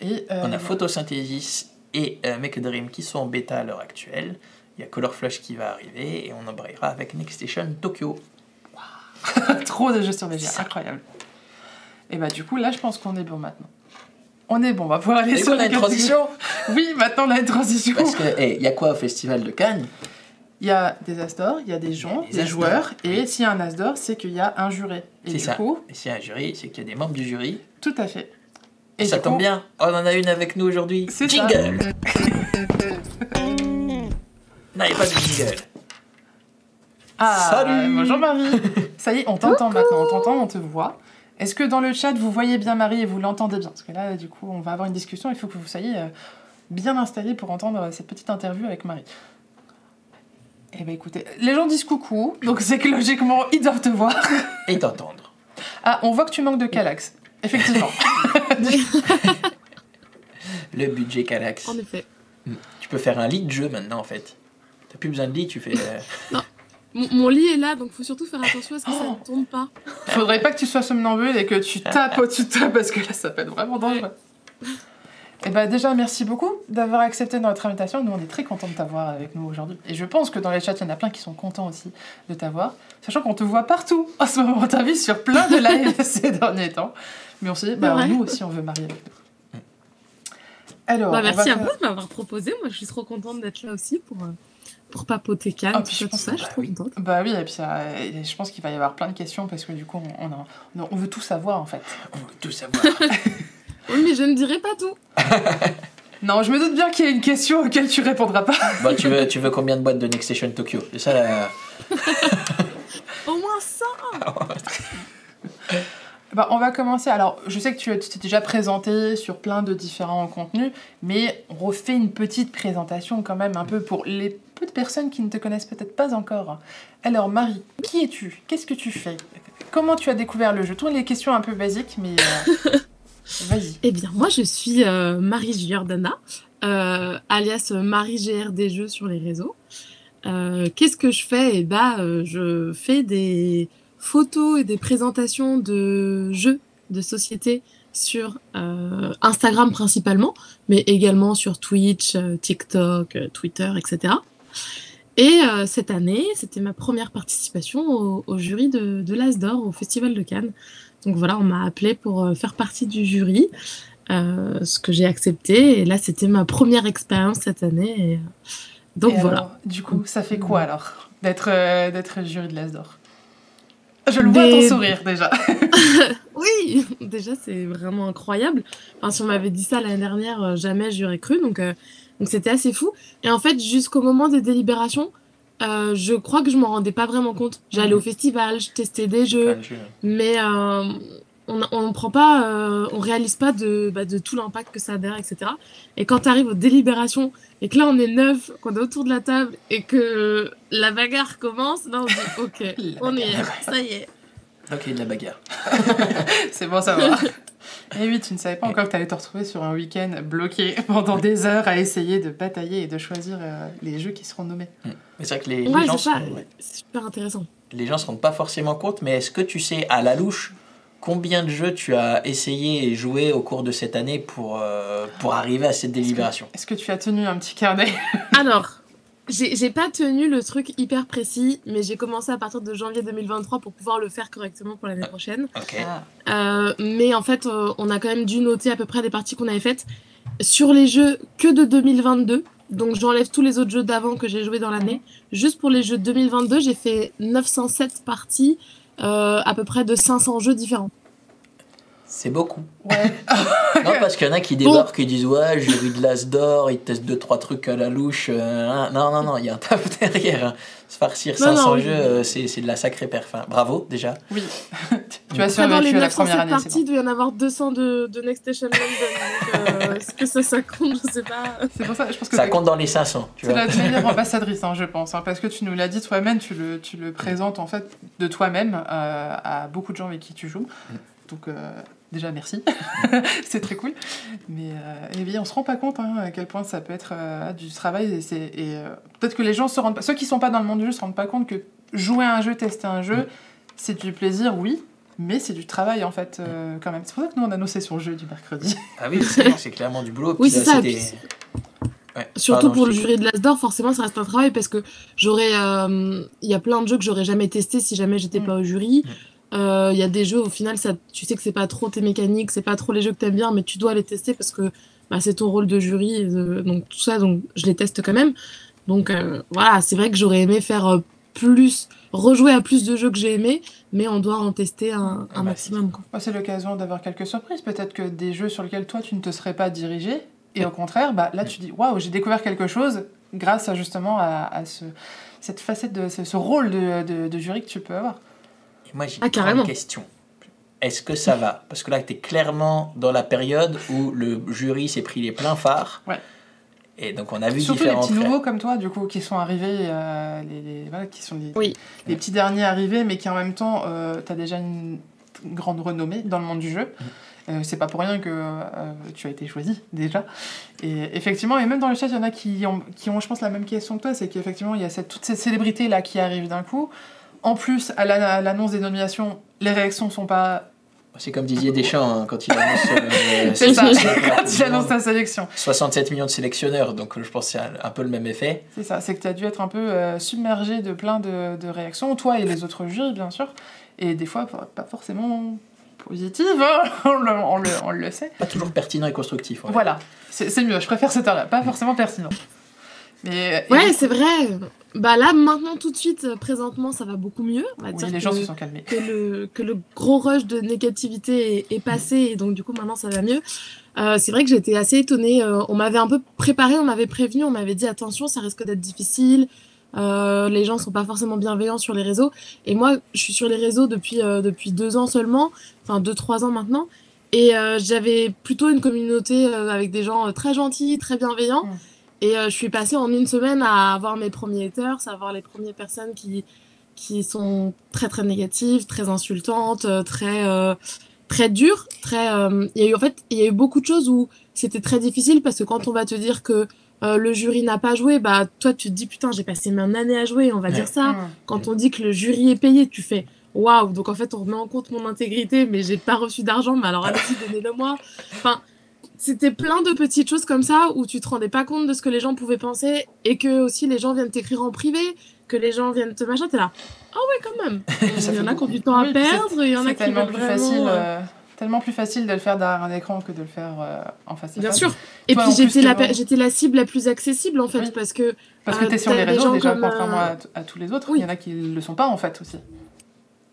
Oui. Et, on a Photosynthesis et Mecha Dream qui sont en bêta à l'heure actuelle. Il y a Color Flush qui va arriver et on embrayera avec Next Station Tokyo. Trop de jeux sur BGA, incroyable. Et bah du coup, là, je pense qu'on est bon maintenant. On est bon, on va pouvoir aller sur la transition. Oui, maintenant on a une transition. Parce que, il y a quoi au Festival de Cannes? Il y a des as d'or, il y a des gens, des joueurs, et s'il y a un as d'or, c'est qu'il y a un jury. Et c'est ça. Coup, et s'il y a un jury, c'est qu'il y a des membres du jury. Tout à fait. Et ça tombe bien, on en a une avec nous aujourd'hui. C'est jingle. Non, il n'y a pas de jingle. Ah, salut. Bonjour Marie. Ça y est, on t'entend maintenant, on t'entend, on te voit. Est-ce que dans le chat, vous voyez bien Marie et vous l'entendez bien? Parce que là, du coup, on va avoir une discussion, il faut que vous soyez bien installés pour entendre cette petite interview avec Marie. Eh bien écoutez, les gens disent coucou, donc c'est que logiquement, ils doivent te voir. Et t'entendre. Ah, on voit que tu manques de Calax. Effectivement. Le budget Calax. En effet. Tu peux faire un lit de jeu maintenant, en fait. T'as plus besoin de lit, tu fais... Non. Mon lit est là, donc faut surtout faire attention à ce que ça ne tombe pas. Faudrait pas que tu sois somnambule et que tu tapes au-dessus de toi, parce que là, ça peut être vraiment dangereux. Et bah déjà, merci beaucoup d'avoir accepté notre invitation. Nous, on est très contents de t'avoir avec nous aujourd'hui. Et je pense que dans les chats, il y en a plein qui sont contents aussi de t'avoir. Sachant qu'on te voit partout en ce moment. On t'a vu sur plein de lives ces derniers temps. Mais on s'est dit, bah, nous aussi, on veut marier avec nous. Alors, bah, merci à vous de m'avoir proposé. Moi, je suis trop contente d'être là aussi pour papoter Cannes, tout ça, je suis trop contente. Bah oui, et puis je pense qu'il va y avoir plein de questions parce que du coup, on veut tout savoir en fait. On veut tout savoir. Oui, mais je ne dirai pas tout. Non, je me doute bien qu'il y a une question auquel tu répondras pas. Bah, tu veux combien de boîtes de Next Station Tokyo? C'est ça la... Au moins 100. Bah, on va commencer. Alors, je sais que tu t'es déjà présenté sur plein de différents contenus, mais on refait une petite présentation quand même un peu pour les peu de personnes qui ne te connaissent peut-être pas encore. Alors, Marie, qui es-tu? Qu'est-ce que tu fais? Comment tu as découvert le jeu? Toutes les questions un peu basiques, mais vas-y. Eh bien, moi, je suis Marie Giordana, alias Marie GRD Jeux sur les réseaux. Qu'est-ce que je fais? Eh ben, je fais des photos et des présentations de jeux de société sur Instagram principalement, mais également sur Twitch, TikTok, Twitter, etc. Et cette année, c'était ma première participation au jury de l'As d'Or au Festival de Cannes. Donc voilà, on m'a appelée pour faire partie du jury, ce que j'ai accepté. Et là, c'était ma première expérience cette année. Donc voilà. Alors, du coup, ça fait quoi alors d'être jury de l'As d'Or? Je le vois à ton sourire déjà. Oui, déjà c'est vraiment incroyable. Enfin, si on m'avait dit ça l'année dernière, jamais j'aurais cru. Donc c'était assez fou. Et en fait, jusqu'au moment des délibérations, je crois que je m'en rendais pas vraiment compte. J'allais au festival, je testais des jeux, mais on prend pas, on réalise pas de tout l'impact que ça a derrière, etc. Et quand tu arrives aux délibérations et que là on est 9, qu'on est autour de la table et que la bagarre commence, là on se dit ok, on y est, ça y est. Donc il y a de la bagarre. C'est bon, ça va. Et oui, tu ne savais pas encore que tu allais te retrouver sur un week-end bloqué pendant des heures à essayer de batailler et de choisir les jeux qui seront nommés. Mais c'est vrai que les gens c'est super intéressant. Les gens ne se rendent pas forcément compte, mais est-ce que tu sais à la louche combien de jeux tu as essayé et joué au cours de cette année pour arriver à cette délibération? Est-ce que tu as tenu un petit carnet? Alors, j'ai pas tenu le truc hyper précis, mais j'ai commencé à partir de janvier 2023 pour pouvoir le faire correctement pour l'année prochaine. Okay. Mais en fait, on a quand même dû noter à peu près des parties qu'on avait faites sur les jeux que de 2022. Donc j'enlève tous les autres jeux d'avant que j'ai joués dans l'année. Juste pour les jeux de 2022, j'ai fait 907 parties, à peu près de 500 jeux différents. C'est beaucoup. Ouais. Non, parce qu'il y en a qui débarquent et disent ouais, jury de l'As d'Or, ils testent 2-3 trucs à la louche. Non, il y a un taf derrière. Hein. Se farcir 500 jeux, c'est de la sacrée perf. Hein. Bravo, déjà. Oui. Tu as Après, dans les survécu à la première 907 année, c'est parties, il doit y en avoir 200 de Next Station London. Donc, est-ce que ça compte? Je sais pas. C'est pour ça, je pense que Ça compte dans les 500, tu c'est vois. la meilleure ambassadrice, hein, je pense, hein, parce que tu nous l'as dit toi-même, tu le présentes en fait de toi-même à beaucoup de gens avec qui tu joues. Donc déjà merci, c'est très cool. Mais et bien, on se rend pas compte hein, à quel point ça peut être du travail. Peut-être que les gens se rendent pas, ceux qui sont pas dans le monde du jeu se rendent pas compte que jouer à un jeu, tester un jeu, c'est du plaisir, oui. Mais c'est du travail en fait quand même. C'est pour ça que nous on a nos sessions jeu du mercredi. Ah oui, c'est clairement du boulot. Oui, Puis c'est là, ça. c'était- Puis, Ouais. surtout Pardon, pour je le t'ai- jury de l'Asdor, forcément, ça reste un travail parce que il y a plein de jeux que j'aurais jamais testés si jamais j'étais pas au jury. Il y a des jeux, au final, tu sais que c'est pas trop tes mécaniques, c'est pas trop les jeux que t'aimes bien, mais tu dois les tester parce que c'est ton rôle de jury. Donc, tout ça, donc, je les teste quand même. Donc, voilà, c'est vrai que j'aurais aimé faire rejouer à plus de jeux que j'ai aimés, mais on doit en tester un maximum, quoi. C'est l'occasion d'avoir quelques surprises. Peut-être que des jeux sur lesquels toi tu ne te serais pas dirigé. Et au contraire, là tu dis waouh, j'ai découvert quelque chose grâce justement à cette facette de ce rôle de jury que tu peux avoir. Et moi, j'ai carrément. une question. Est-ce que ça va? Parce que là, tu es clairement dans la période où le jury s'est pris les pleins phares. Ouais. Et donc, on a vu Surtout les différentes... petits nouveaux comme toi, du coup, qui sont arrivés, qui sont les petits derniers arrivés, mais qui en même temps, tu as déjà une grande renommée dans le monde du jeu. C'est pas pour rien que tu as été choisi, déjà. Et effectivement, et même dans le chat, il y en a qui ont, je pense, la même question que toi, c'est qu'effectivement, il y a toutes ces célébrités-là qui arrivent d'un coup. En plus, à l'annonce des nominations, les réactions sont pas... C'est comme Didier Deschamps, hein, quand il annonce... c'est ça, quand quand il annonce sa sélection. 67 millions de sélectionneurs, donc je pense que c'est un peu le même effet. C'est ça, c'est que tu as dû être un peu submergé de plein de réactions, toi et les autres jurys, bien sûr. Et des fois, pas forcément positives, hein, on le sait. Pas toujours pertinent et constructif. Ouais. Voilà, c'est mieux, je préfère ce terme-là, pas forcément pertinent. Mais, Ouais, c'est vrai. Là, maintenant, tout de suite, présentement, ça va beaucoup mieux. On va dire les gens se sont calmés. que le gros rush de négativité est passé, et donc du coup, maintenant, ça va mieux. C'est vrai que j'étais assez étonnée. On m'avait un peu préparé, on m'avait prévenu, on m'avait dit attention, ça risque d'être difficile. Les gens sont pas forcément bienveillants sur les réseaux. Et moi, je suis sur les réseaux depuis 2 ans seulement, enfin 2-3 ans maintenant. Et j'avais plutôt une communauté avec des gens très gentils, très bienveillants. Et je suis passée en 1 semaine à avoir mes premiers haters, à avoir les premières personnes qui sont très très négatives, très insultantes, très dures. Il y a eu beaucoup de choses où c'était très difficile parce que quand on va te dire que le jury n'a pas joué, toi tu te dis putain j'ai passé mon année à jouer, on va dire ça. Quand on dit que le jury est payé, tu fais waouh, donc en fait on remet en compte mon intégrité, mais j'ai pas reçu d'argent, mais alors allez-y donnez-le-moi. Enfin, c'était plein de petites choses comme ça où tu te rendais pas compte de ce que les gens pouvaient penser et que aussi les gens viennent t'écrire en privé, que les gens viennent te machin, t'es là. Ah ouais, quand même. Il y en a qui ont du temps à perdre, il y en a qui veulent vraiment... tellement plus facile de le faire derrière un écran que de le faire en face à face. Bien sûr. Et puis j'étais la cible la plus accessible en fait, parce que t'es sur les réseaux déjà, comme, contrairement à tous les autres. Il y en a qui le sont pas en fait aussi.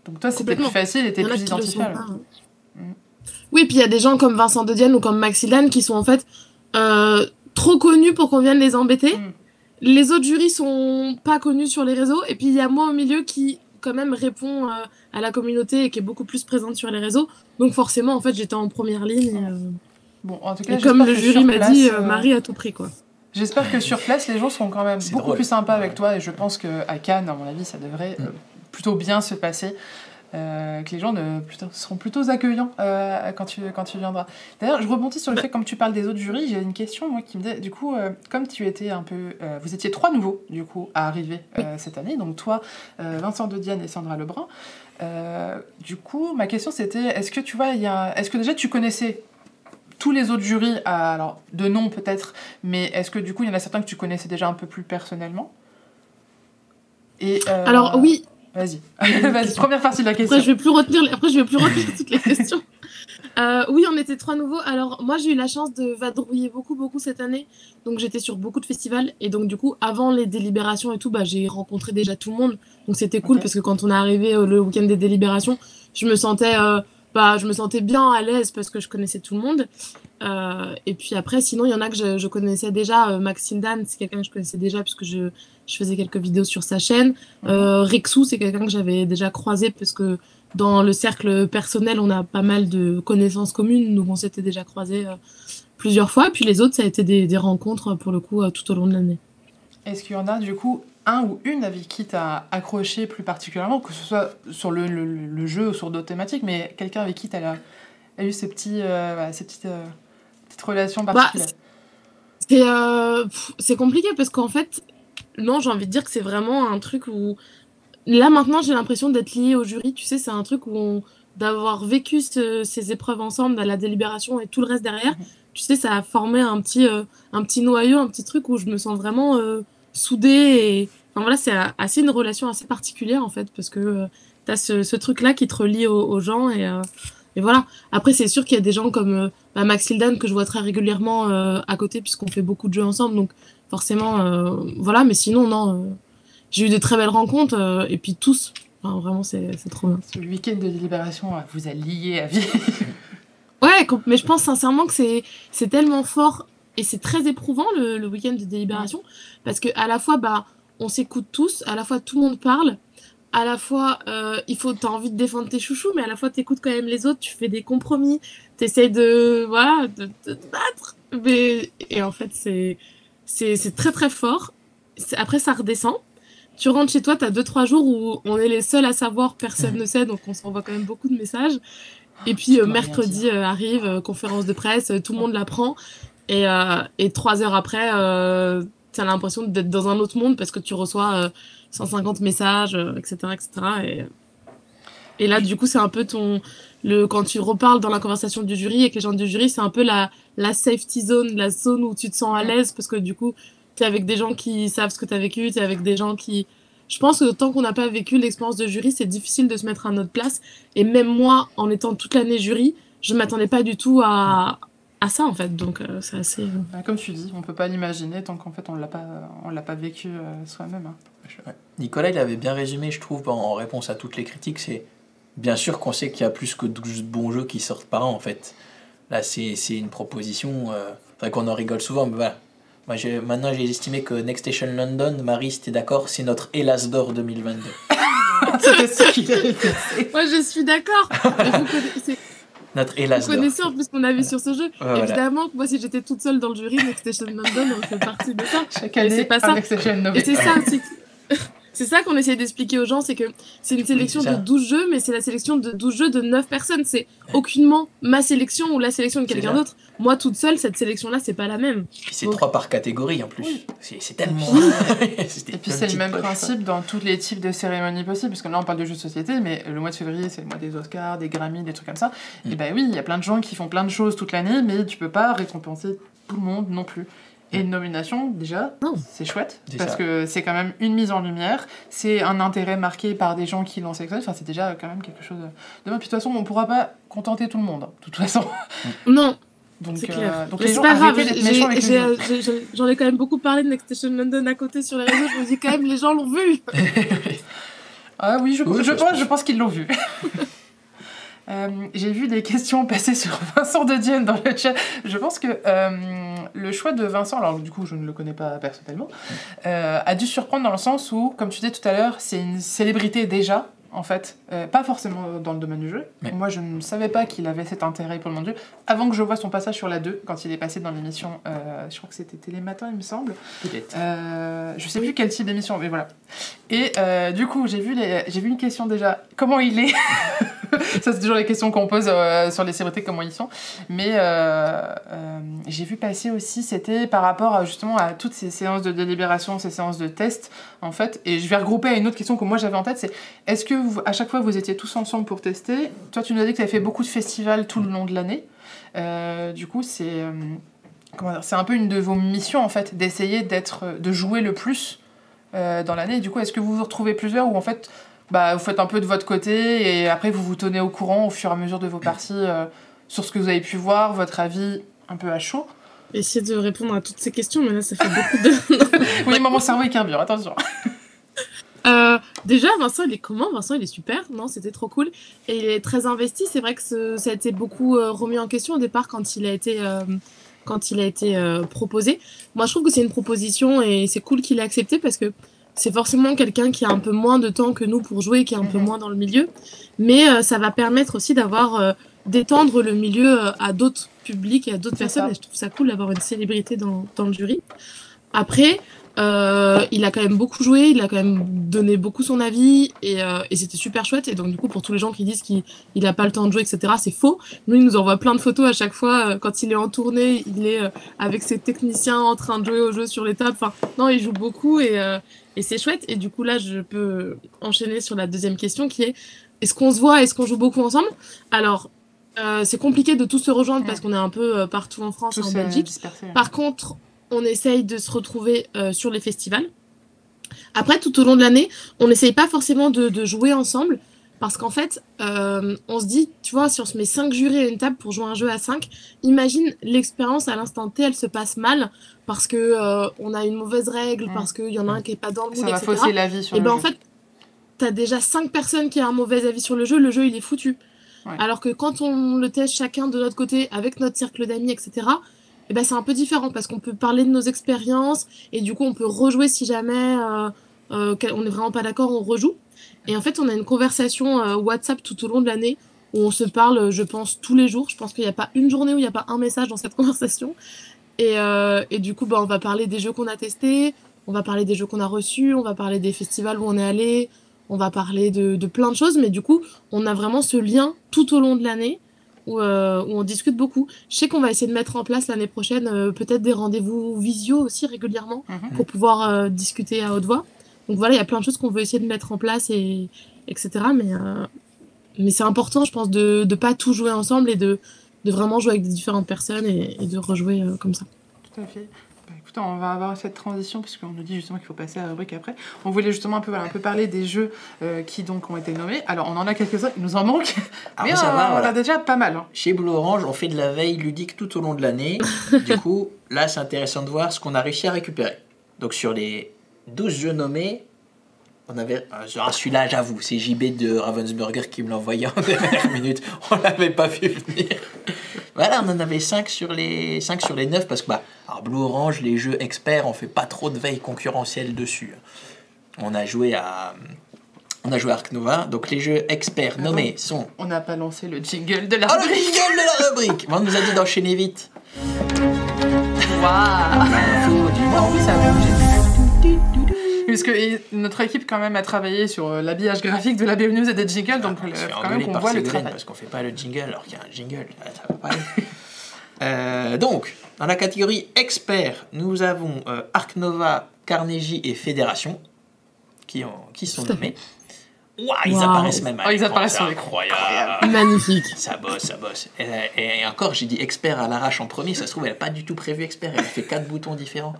Donc toi c'était plus facile et t'es plus identifiable. Oui, puis il y a des gens comme Vincent De Dienne ou comme Maxilan qui sont en fait trop connus pour qu'on vienne les embêter. Les autres jurys sont pas connus sur les réseaux. Et puis il y a moi au milieu qui quand même répond à la communauté et qui est beaucoup plus présente sur les réseaux. Donc forcément, en fait, j'étais en première ligne. Bon, en tout cas, et comme le jury m'a dit, Marie à tout prix, quoi. J'espère que sur place, les gens seront quand même beaucoup plus sympas avec toi. Et je pense qu'à Cannes, à mon avis, ça devrait plutôt bien se passer. Que les gens seront plutôt accueillants quand tu viendras. D'ailleurs, je rebondis sur le fait, comme tu parles des autres jurys, j'ai une question, moi, qui me dit, du coup, comme tu étais un peu... vous étiez 3 nouveaux, du coup, à arriver cette année, donc toi, Vincent De Dienne et Sandra Lebrun. Du coup, ma question, c'était, est-ce que déjà tu connaissais tous les autres jurys, alors, de nom peut-être, mais est-ce que du coup, il y en a certains que tu connaissais déjà un peu plus personnellement? Alors, oui. Vas-y, première partie de la question. Après, je vais plus retenir toutes les questions. Oui, on était 3 nouveaux. Alors, moi, j'ai eu la chance de vadrouiller beaucoup cette année. Donc, j'étais sur beaucoup de festivals. Et donc, du coup, avant les délibérations et tout, j'ai rencontré déjà tout le monde. Donc, c'était cool parce que quand on est arrivé le week-end des délibérations, je me sentais bah, je me sentais bien à l'aise parce que je connaissais tout le monde. Et puis après, sinon, il y en a que je connaissais déjà. Maxime Dan, c'est quelqu'un que je connaissais déjà puisque je faisais quelques vidéos sur sa chaîne. Rexou, c'est quelqu'un que j'avais déjà croisé parce que dans le cercle personnel, on a pas mal de connaissances communes, donc on s'était déjà croisés plusieurs fois. Puis les autres, ça a été des rencontres pour le coup tout au long de l'année. Est-ce qu'il y en a du coup un ou une avec qui t'as accroché plus particulièrement, que ce soit sur le jeu ou sur d'autres thématiques, mais quelqu'un avec qui t'as eu ces petites relations particulières? C'est compliqué parce qu'en fait, non, j'ai envie de dire que c'est vraiment un truc où... Là, maintenant, j'ai l'impression d'être liée au jury. Tu sais, c'est un truc où d'avoir vécu ces épreuves ensemble, la délibération et tout le reste derrière, tu sais, ça a formé un petit noyau, un petit truc où je me sens vraiment soudée. Et... Enfin, voilà, c'est une relation assez particulière, en fait, parce que t'as ce truc-là qui te relie aux gens et voilà. Après, c'est sûr qu'il y a des gens comme Max Hildan que je vois très régulièrement à côté, puisqu'on fait beaucoup de jeux ensemble. Donc, forcément, voilà. Mais sinon, non, j'ai eu de très belles rencontres. Et puis, tous. Enfin, vraiment, c'est trop bien. Ce week-end de délibération vous a lié à vie. Ouais, mais je pense sincèrement que c'est tellement fort et c'est très éprouvant le week-end de délibération. Parce qu'à la fois, bah, on s'écoute tous, à la fois, tout le monde parle. À la fois, t'as envie de défendre tes chouchous, mais à la fois, t'écoutes quand même les autres, tu fais des compromis, t'essayes de te battre. Et en fait, c'est très très fort. Après, ça redescend. Tu rentres chez toi, t'as 2-3 jours où on est les seuls à savoir, personne ne sait, donc on s'envoie quand même beaucoup de messages. Et puis, mercredi arrive, conférence de presse, tout le monde l'apprend. Et 3 heures après, t'as l'impression d'être dans un autre monde parce que tu reçois 150 messages, etc. Et là, du coup, c'est un peu quand tu reparles dans la conversation du jury avec les gens du jury, c'est un peu la safety zone, la zone où tu te sens à l'aise parce que du coup, t'es avec des gens qui savent ce que t'as vécu, t'es avec des gens qui... Je pense que tant qu'on n'a pas vécu l'expérience de jury, c'est difficile de se mettre à notre place. Et même moi, en étant toute l'année jury, je m'attendais pas du tout à ça, en fait. Donc, c'est assez... Comme tu dis, on peut pas l'imaginer tant qu'en fait, on l'a pas vécu soi-même. Hein. Nicolas, il avait bien résumé, je trouve, en réponse à toutes les critiques, c'est bien sûr qu'on sait qu'il y a plus que 12 bons jeux qui sortent par an, en fait. Là, c'est une proposition... Enfin, qu'on en rigole souvent, mais voilà. Maintenant, j'ai estimé que Next Station London, Marie, si t'es d'accord, c'est notre Hélas d'or 2022. C'était ce qu'il avait fait. Moi, je suis d'accord. Notre Hélas d'or. Vous connaissez en plus qu'on a vu sur ce jeu. Voilà. Évidemment, moi, si j'étais toute seule dans le jury, Next Station London, on fait partie de ça. Chaque année, c'est pas ça. Next Station London. Et c'est ça, c'est ça qu'on essaie d'expliquer aux gens, c'est que c'est une sélection de 12 jeux, mais c'est la sélection de 12 jeux de 9 personnes. C'est aucunement ma sélection ou la sélection de quelqu'un d'autre. Moi, toute seule, cette sélection-là, c'est pas la même. Puis c'est 3 par catégorie en plus. Oui. C'est tellement... Et puis c'est le même principe dans tous les types de cérémonies possibles, parce que là on parle de jeux de société, mais le mois de février c'est le mois des Oscars, des Grammys, des trucs comme ça. Et bah oui, il y a plein de gens qui font plein de choses toute l'année, mais tu peux pas récompenser tout le monde non plus. Et une nomination, déjà, c'est chouette, parce que c'est quand même une mise en lumière, c'est un intérêt marqué par des gens qui l'ont sélectionné, enfin c'est déjà quand même quelque chose de bien. Puis de toute façon, on pourra pas contenter tout le monde, de toute façon. Non. Donc, c'est clair. Donc mais les c'est gens pas grave, j'en ai quand même beaucoup parlé de Next Station London à côté sur les réseaux, je me dis quand même, les gens l'ont vu. Ah oui, je pense qu'ils l'ont vu. J'ai vu des questions passer sur Vincent de Dienne dans le chat. Je pense que le choix de Vincent, alors du coup je ne le connais pas personnellement, a dû surprendre dans le sens où, comme tu disais tout à l'heure, c'est une célébrité déjà, en fait, pas forcément dans le domaine du jeu. Mais moi je ne savais pas qu'il avait cet intérêt pour le monde du jeu, avant que je voie son passage sur la 2, quand il est passé dans l'émission, je crois que c'était Télématin il me semble. Peut-être. Je sais plus quel type d'émission, mais voilà. Et du coup j'ai vu une question déjà, comment il est. Ça, c'est toujours les questions qu'on pose sur les célébrités, comment ils sont. Mais j'ai vu passer aussi, c'était par rapport justement à toutes ces séances de délibération, ces séances de tests, en fait. Et je vais regrouper à une autre question que moi j'avais en tête, c'est est-ce que à chaque fois vous étiez tous ensemble pour tester? Toi, tu nous as dit que tu avais fait beaucoup de festivals tout le long de l'année. Du coup, c'est un peu une de vos missions, en fait, d'essayer de jouer le plus dans l'année. Du coup, est-ce que vous vous retrouvez plusieurs ou en fait... vous faites un peu de votre côté et après vous vous tenez au courant au fur et à mesure de vos parties sur ce que vous avez pu voir, votre avis un peu à chaud. Essayer de répondre à toutes ces questions, mais là ça fait beaucoup de... Oui, mais mon cerveau il carbure, attention. Déjà, Vincent, il est comment? Vincent, il est super, non? C'était trop cool. Et il est très investi. C'est vrai que ça a été beaucoup remis en question au départ quand il a été, proposé. Moi, je trouve que c'est une proposition et c'est cool qu'il ait accepté parce que c'est forcément quelqu'un qui a un peu moins de temps que nous pour jouer, qui est un peu moins dans le milieu. Mais ça va permettre aussi d'étendre le milieu à d'autres publics et à d'autres personnes. Et je trouve ça cool d'avoir une célébrité dans le jury. Après, il a quand même beaucoup joué, il a quand même donné beaucoup son avis et c'était super chouette. Et donc, du coup, pour tous les gens qui disent qu'il n'a pas le temps de jouer, etc., c'est faux. Nous, il nous envoie plein de photos à chaque fois. Quand il est en tournée, il est avec ses techniciens en train de jouer au jeu sur les tables. Enfin, non, il joue beaucoup et c'est chouette. Et du coup, là, je peux enchaîner sur la deuxième question qui est est-ce qu'on se voit, est-ce qu'on joue beaucoup ensemble? Alors, c'est compliqué de tous se rejoindre parce qu'on est un peu partout en France et en Belgique. Par contre, on essaye de se retrouver sur les festivals. Après, tout au long de l'année, on n'essaye pas forcément de jouer ensemble parce qu'en fait, on se dit, tu vois, si on se met 5 jurys à une table pour jouer un jeu à 5, imagine l'expérience à l'instant T, elle se passe mal parce que on a une mauvaise règle, parce qu'il y en a un qui n'est pas dans le mood, etc. Ça va fausser l'avis sur le jeu. En fait, tu as déjà 5 personnes qui ont un mauvais avis sur le jeu, il est foutu. Ouais. Alors que quand on le teste chacun de notre côté, avec notre cercle d'amis, etc., eh ben, c'est un peu différent parce qu'on peut parler de nos expériences et du coup, on peut rejouer si jamais on n'est vraiment pas d'accord, on rejoue. Et en fait, on a une conversation WhatsApp tout au long de l'année où on se parle, je pense, tous les jours. Je pense qu'il n'y a pas une journée où il n'y a pas un message dans cette conversation. Et du coup, on va parler des jeux qu'on a testés, on va parler des jeux qu'on a reçus, on va parler des festivals où on est allé, on va parler de plein de choses. Mais du coup, on a vraiment ce lien tout au long de l'année où on discute beaucoup. Je sais qu'on va essayer de mettre en place l'année prochaine peut-être des rendez-vous visio aussi régulièrement pour pouvoir discuter à haute voix. Donc voilà, il y a plein de choses qu'on veut essayer de mettre en place, etc. Mais c'est important, je pense, de ne pas tout jouer ensemble et de vraiment jouer avec des différentes personnes et de rejouer comme ça. Tout à fait. Bah, écoutez, on va avoir cette transition puisqu'on nous dit justement qu'il faut passer à la rubrique après. On voulait justement un peu parler des jeux qui donc ont été nommés. Alors on en a quelques-uns, il nous en manque, mais ça va, on a déjà pas mal. Chez Blue Orange, on fait de la veille ludique tout au long de l'année. Du coup, là c'est intéressant de voir ce qu'on a réussi à récupérer. Donc sur les 12 jeux nommés, on avait... celui-là, j'avoue, c'est JB de Ravensburger qui me l'a envoyé en dernière minute. On l'avait pas vu venir. Voilà, on en avait 5 sur les 9 parce que alors Blue Orange, les jeux experts, on fait pas trop de veille concurrentielle dessus. On a joué à Ark Nova, donc les jeux experts nommés sont... On n'a pas lancé le jingle de la rubrique. Le jingle de la rubrique. On nous a dit d'enchaîner vite. Waouh. Oui, ça a bougé. Puisque notre équipe quand même a travaillé sur l'habillage graphique de la BO News et des jingles, donc quand même qu'on voit le travail. Parce qu'on fait pas le jingle alors qu'il y a un jingle, ça va pas aller. Donc, dans la catégorie expert, nous avons Ark Nova, Carnegie et Fédération qui sont nommés. Ils apparaissent même à ils apparaissent sur incroyable. Magnifique. Ça bosse. Et encore, j'ai dit expert à l'arrache en premier, ça se trouve, elle n'a pas du tout prévu expert, elle a fait 4 boutons différents.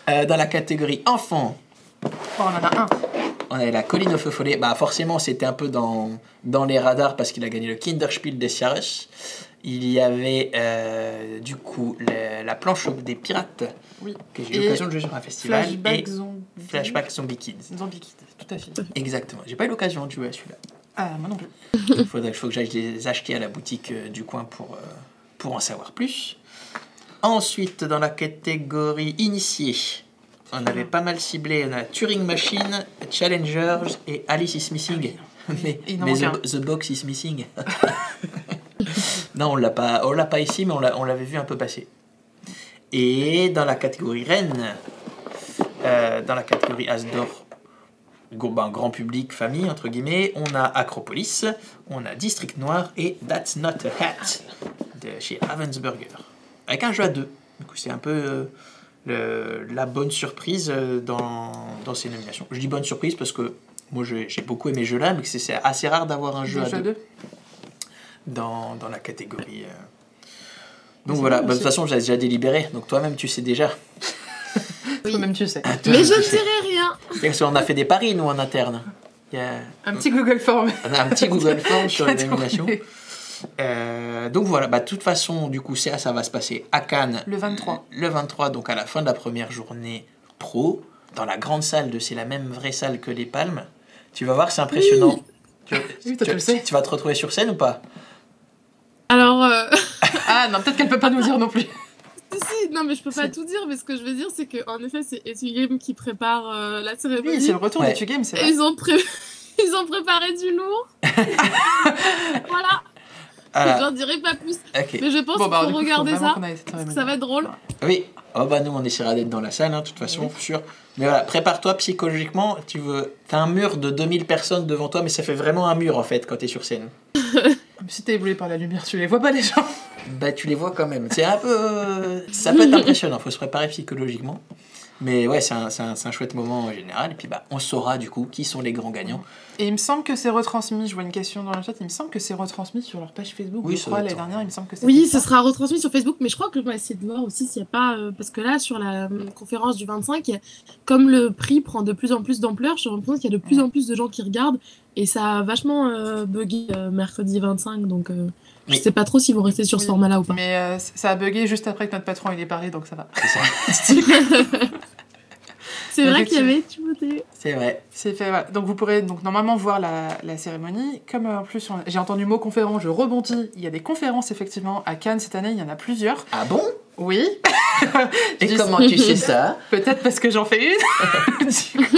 Dans la catégorie enfant, on en a un. On avait la Colline au feu follet. Forcément, c'était un peu dans les radars parce qu'il a gagné le Kinderspiel des Jahres. Il y avait du coup la planche des pirates que j'ai eu l'occasion de jouer sur un festival. Flashback Zombie Kids. Zombie Kids, tout à fait. Exactement. J'ai pas eu l'occasion de jouer à celui-là. Ah, moi non plus. Il faut que j'aille les acheter à la boutique du coin pour en savoir plus. Ensuite, dans la catégorie initié, on avait pas mal ciblé. On a Turing Machine, Challengers et Alice is Missing. Mais the Box is Missing. Non, on l'a pas ici, mais on l'avait vu un peu passer. Et dans la catégorie Rennes, dans la catégorie Asdor, grand public, famille, entre guillemets, on a Acropolis, on a District Noir et That's Not a Hat de chez Ravensburger. Avec un jeu à 2. Du coup, c'est un peu la bonne surprise dans ces nominations. Je dis bonne surprise parce que moi, j'ai beaucoup aimé ce jeu-là, mais c'est assez rare d'avoir un jeu à 2 dans la catégorie. Donc voilà, de toute façon, j'ai déjà délibéré, donc toi-même, tu sais déjà. Toi-même, tu sais. Mais je ne dirai rien. Parce qu'on a fait des paris, nous, en interne. Il y a un petit Google Form. On a un petit Google Form sur les nominations. Donc voilà, de toute façon, du coup, ça va se passer à Cannes. Le 23. Le 23, donc à la fin de la première journée pro. dans la grande salle c'est la même vraie salle que les Palmes. Tu vas voir, c'est impressionnant. Oui, toi, tu le sais. Tu vas te retrouver sur scène ou pas? Alors, Ah non, peut-être qu'elle peut pas nous dire non plus. si, non, mais je peux pas tout dire, mais ce que je veux dire, c'est qu'en effet, c'est Etu Game qui prépare la cérémonie. Oui, c'est le retour Ouais. d'Etu Game, c'est Et vrai. ils ont préparé du lourd. Voilà, Ah, j'en dirai pas plus. ok. Mais je pense Bon, qu'il bah, faut du coup, regarder vraiment ça, qu'on aille cette parce que cérémonie. ça va être drôle. Oui. Oh bah nous on essaiera d'être dans la salle, de toute façon, sûr. Mais voilà, prépare-toi psychologiquement. T'as un mur de 2000 personnes devant toi, mais ça fait vraiment un mur en fait quand t'es sur scène. Comme si t'es ébloui par la lumière, tu les vois pas les gens. Bah tu les vois quand même. C'est un peu, ça peut être impressionnant. Faut se préparer psychologiquement. Mais ouais, c'est un chouette moment en général. Et puis bah on saura du coup qui sont les grands gagnants. Et il me semble que c'est retransmis, je vois une question dans le chat, il me semble que c'est retransmis sur leur page Facebook. Oui, Je ça crois, doit l'année être- dernière, il me semble que c'est Oui, ça. ce sera retransmis sur Facebook, mais je crois que je vais essayer de voir aussi s'il n'y a pas... parce que là, sur la conférence du 25, comme le prix prend de plus en plus d'ampleur, je me rends compte qu'il y a de plus en plus de gens qui regardent, et ça a vachement bugué mercredi 25, donc je Oui. sais pas trop s'ils vont rester sur ce Oui, format-là ou pas. Mais ça a bugué juste après que notre patron il est paré, donc ça va. C'est ça. C'est vrai qu'il y avait Timothée. C'est vrai. C'est fait, voilà. Donc vous pourrez donc normalement voir la cérémonie. Comme en plus j'ai entendu mot conférence, je rebondis. Il y a des conférences effectivement à Cannes cette année, il y en a plusieurs. Ah bon? Oui. Et Je comment tu sais ça? Peut-être parce que j'en fais une. Du coup,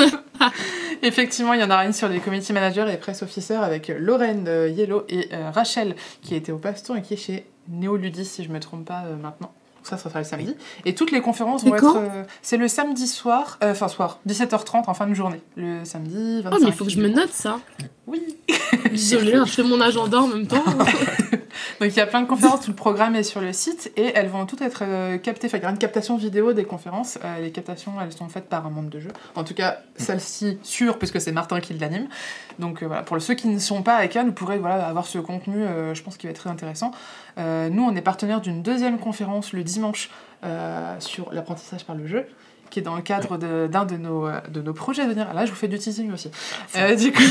effectivement, il y en aura une sur les community managers et press officers avec Lorraine de Yellow et Rachel qui était au Passe-Tour et qui est chez Néoludis si je me trompe pas maintenant. Ça sera le samedi. Et toutes les conférences C'est vont quand être... c'est le samedi soir, 17h30 en fin de journée. Le samedi 25. Oh, mais il faut que je me note ça. Oui. Désolée, hein, je fais mon agenda en même temps. Donc il y a plein de conférences, tout le programme est sur le site et elles vont toutes être captées. Enfin, il y aura une captation vidéo des conférences. Les captations, elles sont faites par un membre de jeu. En tout cas, celle-ci, sûre, puisque c'est Martin qui l'anime. Donc voilà, pour ceux qui ne sont pas à Cannes, vous pourrez avoir ce contenu, je pense, qui va être très intéressant. Nous, on est partenaire d'une deuxième conférence le dimanche sur l'apprentissage par le jeu, qui est dans le cadre d'un de nos projets à venir. Là, je vous fais du teasing aussi. Du coup,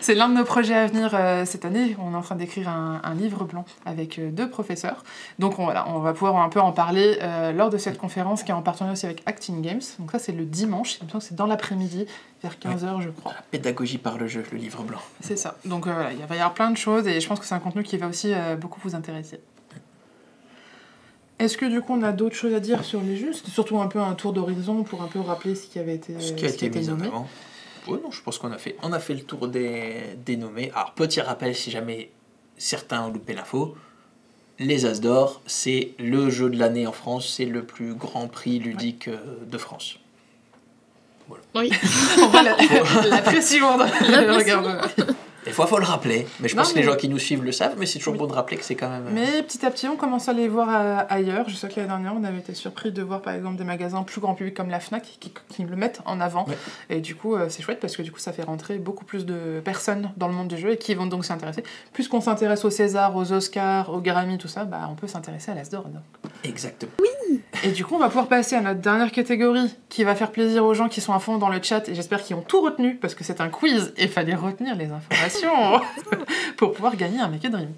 c'est l'un de nos projets à venir cette année. On est en train d'écrire un livre blanc avec 2 professeurs. Donc on va pouvoir un peu en parler lors de cette conférence qui est en partenariat aussi avec Acting Games. Donc ça, c'est le dimanche. Il me semble que c'est dans l'après-midi, vers 15h, je crois. La pédagogie par le jeu, le livre blanc. C'est ça. Donc voilà, il va y avoir plein de choses et je pense que c'est un contenu qui va aussi beaucoup vous intéresser. Est-ce que du coup on a d'autres choses à dire sur les jeux? C'était surtout un peu un tour d'horizon pour un peu rappeler ce qui avait été, Ce qui a été mis en nommé. avant. Oui, non, je pense qu'on a fait le tour des nommés. Alors, petit rappel, si jamais certains ont loupé l'info, les As d'Or, c'est le jeu de l'année en France, c'est le plus grand prix ludique de France. Oui. On voit la pression dans le regard. Des fois, il faut le rappeler. Mais je Non, pense que mais- les gens qui nous suivent le savent, mais c'est toujours Oui. bon de rappeler que c'est quand même... Mais petit à petit, on commence à les voir ailleurs. Je sais que l'année dernière, on avait été surpris de voir par exemple des magasins plus grand public comme la Fnac qui le mettent en avant. Ouais. Et du coup, c'est chouette parce que du coup, ça fait rentrer beaucoup plus de personnes dans le monde du jeu et qui vont donc s'intéresser. Puisqu'on s'intéresse aux César, aux Oscars, aux Grammy, tout ça, bah, on peut s'intéresser à l'As d'Or. donc. Exactement. Et du coup, on va pouvoir passer à notre dernière catégorie qui va faire plaisir aux gens qui sont à fond dans le chat et j'espère qu'ils ont tout retenu parce que c'est un quiz et il fallait retenir les informations pour pouvoir gagner un Make a Dream.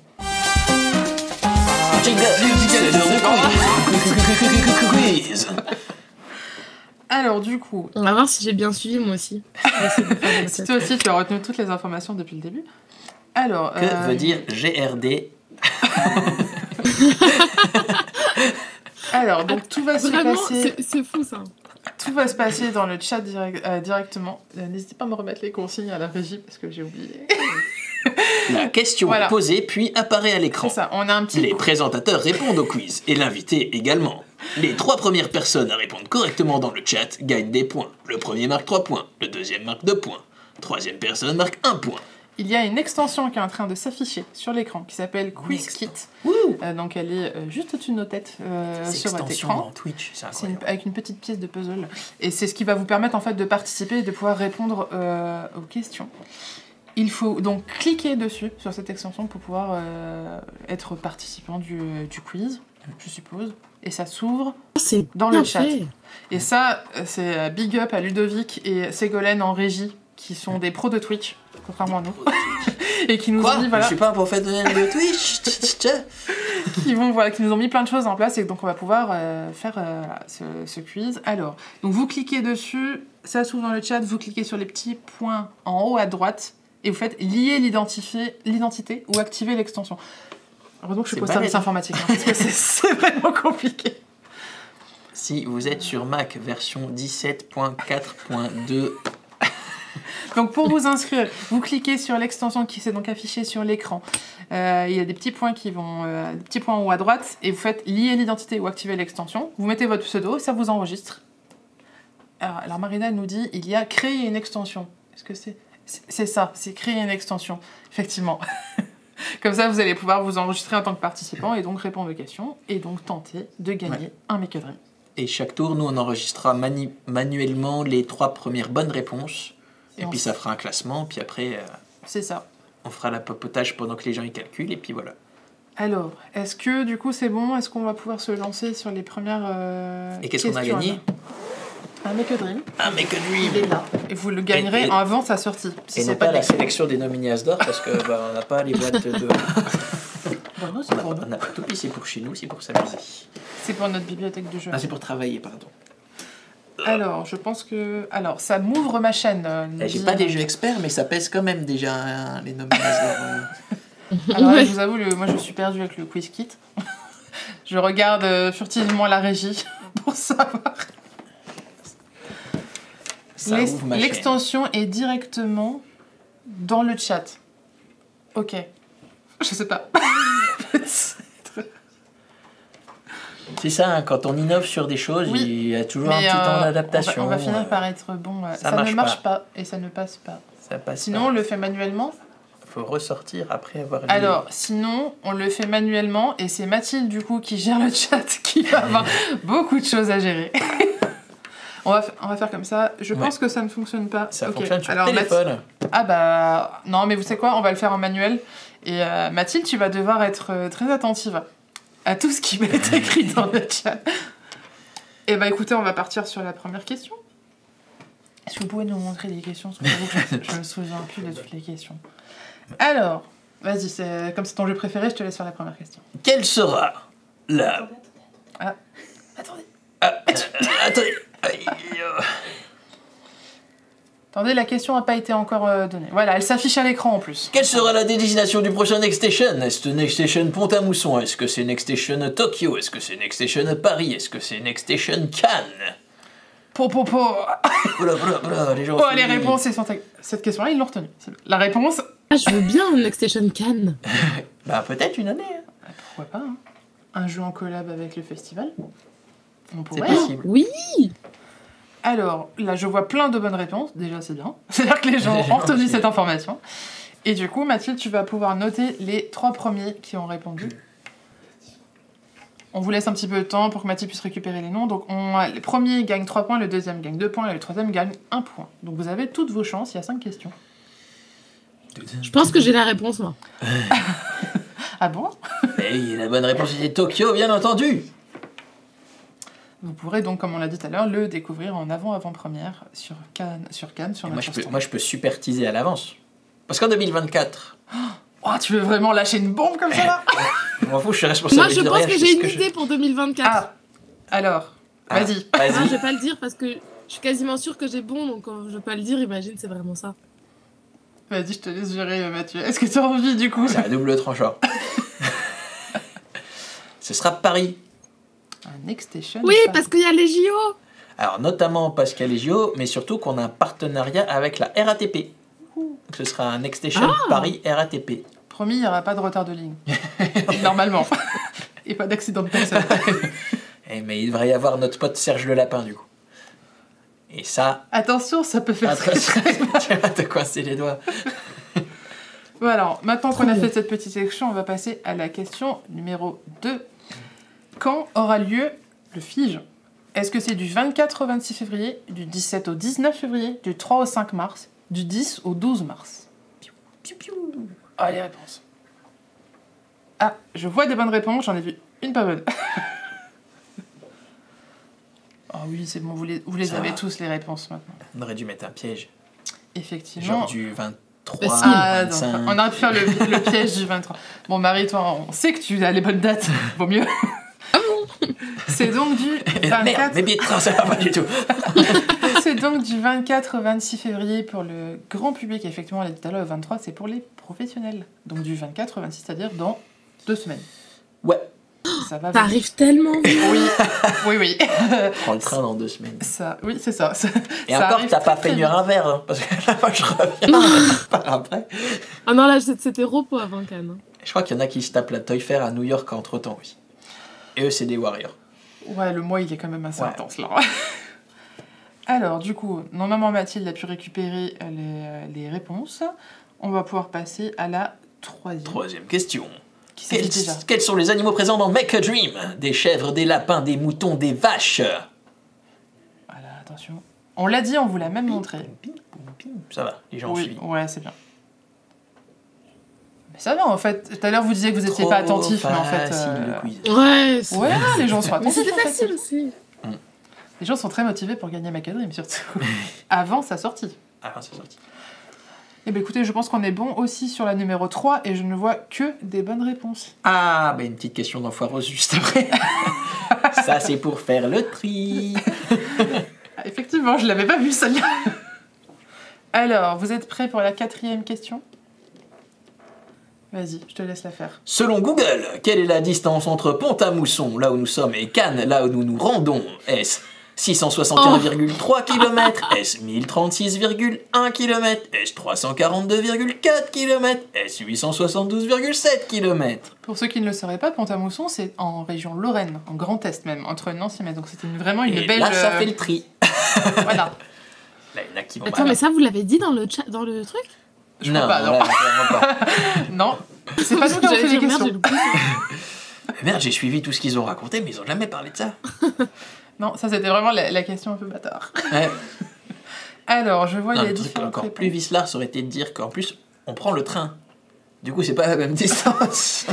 Quiz. Alors du coup, On va voir si j'ai bien suivi moi aussi. Je vais essayer de faire des si recettes. toi aussi tu as retenu toutes les informations depuis le début. Alors, Que veut dire GRD? alors donc tout va se Vraiment, passer, c'est fou ça. tout va se passer dans le chat directement. N'hésitez pas à me remettre les consignes à la régie parce que j'ai oublié. La question Voilà. est posée, puis apparaît à l'écran. C'est ça, on a un petit Les présentateurs répondent au quiz, et l'invité également. Les 3 premières personnes à répondre correctement dans le chat gagnent des points. Le premier marque 3 points, le deuxième marque 2 points, troisième personne marque 1 point. Il y a une extension qui est en train de s'afficher sur l'écran qui s'appelle Quiz Kit. Wouh. Donc elle est juste au-dessus de nos têtes Cette sur votre extension écran. dans Twitch, c'est C'est incroyable. avec une petite pièce de puzzle. Et c'est ce qui va vous permettre en fait de participer et de pouvoir répondre aux questions. Il faut donc cliquer dessus, sur cette extension, pour pouvoir être participant du quiz, je suppose. Et ça s'ouvre C'est dans bien le chat. fait. Et ça, c'est big up à Ludovic et Ségolène en régie, qui sont des pros de Twitch, contrairement à nous. Et qui nous Quoi? ont dit, Je voilà, suis pas un professionnel de Twitch. qui nous ont mis plein de choses en place et donc on va pouvoir faire ce quiz. Alors, donc vous cliquez dessus, ça s'ouvre dans le chat, vous cliquez sur les petits points en haut à droite et vous faites lier l'identité ou activer l'extension. Heureusement que je suis pas au service informatique, hein, parce que c'est vraiment compliqué. Si vous êtes sur Mac version 17.4.2. Donc pour vous inscrire, vous cliquez sur l'extension qui s'est donc affichée sur l'écran. Il y a des petits points des petits points en haut à droite et vous faites lier l'identité ou activer l'extension. Vous mettez votre pseudo, ça vous enregistre. Alors Marina nous dit il y a créer une extension. Est-ce que c'est ça, c'est créer une extension, effectivement. Comme ça, vous allez pouvoir vous enregistrer en tant que participant et donc répondre aux questions et donc tenter de gagner un Make a Dream. Et chaque tour, nous, on enregistrera manuellement les 3 premières bonnes réponses. Et puis ça fera un classement, puis après, c'est ça. On fera la papotage pendant que les gens y calculent, et puis voilà. Alors, est-ce que du coup c'est bon? Est-ce qu'on va pouvoir se lancer sur les premières et qu'est-ce qu'on a gagné? Un Make a Dream. Un Make a Dream. Il est là. Et vous le gagnerez avant sa sortie. Si et non pas la sélection des nominés Asdor, parce que on n'a pas les boîtes de... Bon, non, on n'a pas tout, puis c'est pour chez nous, c'est pour s'amuser. C'est pour notre bibliothèque de jeux. Ah, c'est pour travailler, pardon. Alors, je pense que... Alors, ça m'ouvre ma chaîne. J'ai pas des jeux experts, mais ça pèse quand même déjà, hein, les nominés Asdor. Alors, je vous avoue, moi je suis perdue avec le quiz kit. Je regarde furtivement la régie pour savoir. L'extension est directement dans le chat. Ok. Je sais pas. C'est ça, hein, quand on innove sur des choses, il y a toujours un petit temps d'adaptation. On va finir par être bon. Ça ne marche pas et ça ne passe pas. Ça passe Sinon, on le fait manuellement. Il faut ressortir après avoir... Alors, sinon, on le fait manuellement et c'est Mathilde, du coup, qui gère le chat, qui va avoir beaucoup de choses à gérer. On va faire comme ça. Je pense que ça ne fonctionne pas. Ça fonctionne sur le téléphone. Ah bah... Non, mais vous savez quoi? On va le faire en manuel. Et Mathilde, tu vas devoir être très attentive à tout ce qui va être écrit dans le chat. Et bah écoutez, on va partir sur la première question. Est-ce que vous pouvez nous montrer les questions? Parce que je me souviens plus de toutes les questions. Alors, vas-y, comme c'est ton jeu préféré, je te laisse faire la première question. Quelle sera la... Ah, attendez. Attendez. Attendez, la question n'a pas été encore donnée. Voilà, elle s'affiche à l'écran en plus. Quelle sera la destination du prochain Next Station? Est-ce Next Station Pont-à-Mousson? Est-ce que c'est Next Station Tokyo? Est-ce que c'est Next Station Paris? Est-ce que c'est Next Station Cannes? Les gens les réponses, cette question-là, ils l'ont retenue. La réponse... Ah, je veux bien Next Station Cannes. Bah, peut-être une année. Hein. Pourquoi pas, hein. Un jeu en collab avec le festival. C'est possible. Oui. Alors, là, je vois plein de bonnes réponses. Déjà, c'est bien. C'est-à-dire que les gens ont retenu cette information. Et du coup, Mathilde, tu vas pouvoir noter les 3 premiers qui ont répondu. On vous laisse un petit peu de temps pour que Mathilde puisse récupérer les noms. Donc, le premier gagne 3 points, le deuxième gagne 2 points et le troisième gagne 1 point. Donc, vous avez toutes vos chances. Il y a 5 questions. Je pense que j'ai la réponse, moi. Ah bon? Et la bonne réponse était Tokyo, bien entendu. Vous pourrez donc, comme on l'a dit tout à l'heure, le découvrir en avant-première sur Cannes, sur notre stand. Moi, je peux super teaser à l'avance. Parce qu'en 2024... Oh, tu veux vraiment lâcher une bombe comme ça, là? Je m'en fous, je suis responsable. Moi, je pense que j'ai une idée pour 2024. Ah, alors, vas-y. Non, je vais pas le dire parce que je suis quasiment sûre que j'ai bon, donc quand je vais pas le dire, imagine, c'est vraiment ça. Vas-y, je te laisse gérer, Mathieu. Est-ce que tu as envie, du coup? C'est un double tranchant. Ce sera Paris. Un Next Station. Oui, parce qu'il y a les JO. Alors, notamment parce qu'il y a les JO, mais surtout qu'on a un partenariat avec la RATP. Donc, ce sera un Next Station Paris RATP. Promis, il n'y aura pas de retard de ligne. Normalement. Et pas d'accident de personne. Mais il devrait y avoir notre pote Serge Le Lapin, du coup. Et ça... Attention, ça peut faire très très mal. Tu vas te coincer les doigts. Bon, alors, maintenant qu'on a fait cette petite section, on va passer à la question numéro 2. Quand aura lieu le FIGE? Est-ce que c'est du 24 au 26 février, du 17 au 19 février, du 3 au 5 mars, du 10 au 12 mars? Ah, les réponses. Ah, je vois des bonnes réponses, j'en ai vu une pas bonne. Ah oui, c'est bon, vous les avez tous, les réponses, maintenant. On aurait dû mettre un piège. Effectivement. Genre du 23 23, Facile. Ah, donc, 25. on aurait pu faire le piège du 23. Bon, Marie, toi, on sait que tu as les bonnes dates. Vaut mieux. C'est donc du Merde, 24... mes billets de train, ça va pas du tout. C'est donc du 24 au 26 février pour le grand public. Effectivement, on l'a dit tout à l'heure, le 23, c'est pour les professionnels. Donc du 24 au 26, c'est-à-dire dans 2 semaines. Ouais, Ça va Ça vite. arrive tellement vite. Oui. prends le train dans 2 semaines. Ça, oui, c'est ça. Et Ça encore, arrive t'as pas très, fait très nuire vite. un verre, hein, parce que là, moi, je reviens par après. Ah non, là, c'était repos avant Cannes. Je crois qu'il y en a qui se tapent la Toy Fair à New York entre-temps, oui. Et eux, c'est des warriors. Ouais, le mois, il est quand même assez Ouais. intense, là. Alors, du coup, non, maman Mathilde a pu récupérer les réponses. On va pouvoir passer à la troisième. Troisième question. Qui s'agit déjà Quels sont les animaux présents dans Make a Dream? Des chèvres, des lapins, des moutons, des vaches. Voilà, attention. On l'a dit, on vous l'a même montré. Pim, poum, pim. Ça va, les gens ont Oui, suivi. ouais, c'est bien. Mais ça va, en fait. Tout à l'heure, vous disiez que vous n'étiez pas attentif, mais en fait... Facile, le quiz. Ouais, Ouais, les gens sont mais attentifs. c'était en fait. facile aussi. Les gens sont très motivés pour gagner Macadream, surtout. Avant sa sortie. Ah, c'est sorti. Eh bien, écoutez, je pense qu'on est bon aussi sur la numéro 3 et je ne vois que des bonnes réponses. Ah, bah une petite question d'enfoireuse juste après. Ça, c'est pour faire le tri. Ah, effectivement, je l'avais pas vu, celle-là. Alors, vous êtes prêts pour la 4e question? Vas-y, je te laisse la faire. Selon Google, quelle est la distance entre Pont-à-Mousson, là où nous sommes, et Cannes, là où nous nous rendons? Est-ce 661,3 km? Est-ce 1036,1 km? Est-ce 342,4 km? Est-ce 872,7 km? Pour ceux qui ne le sauraient pas, Pont-à-Mousson, c'est en région Lorraine, en Grand Est même, entre Nancy et Metz. Donc c'était vraiment une Et belle... là, ça fait le tri. Voilà. Là, il y en a qui vont Attends, mais ça, vous l'avez dit dans le chat, dans le truc? Je crois pas, non. là, clairement pas. Non, c'est pas nous qui avons fait les J'allais dire, questions. merde, j'ai loupé ça. Merde, j'ai suivi tout ce qu'ils ont raconté, mais ils ont jamais parlé de ça. Non, ça c'était vraiment la question un peu bâtard. Ouais. Alors, je vois Non, les le truc différentes encore réponses. plus vicelard, ça aurait été de dire qu'en plus, on prend le train. Du coup, c'est pas la même distance.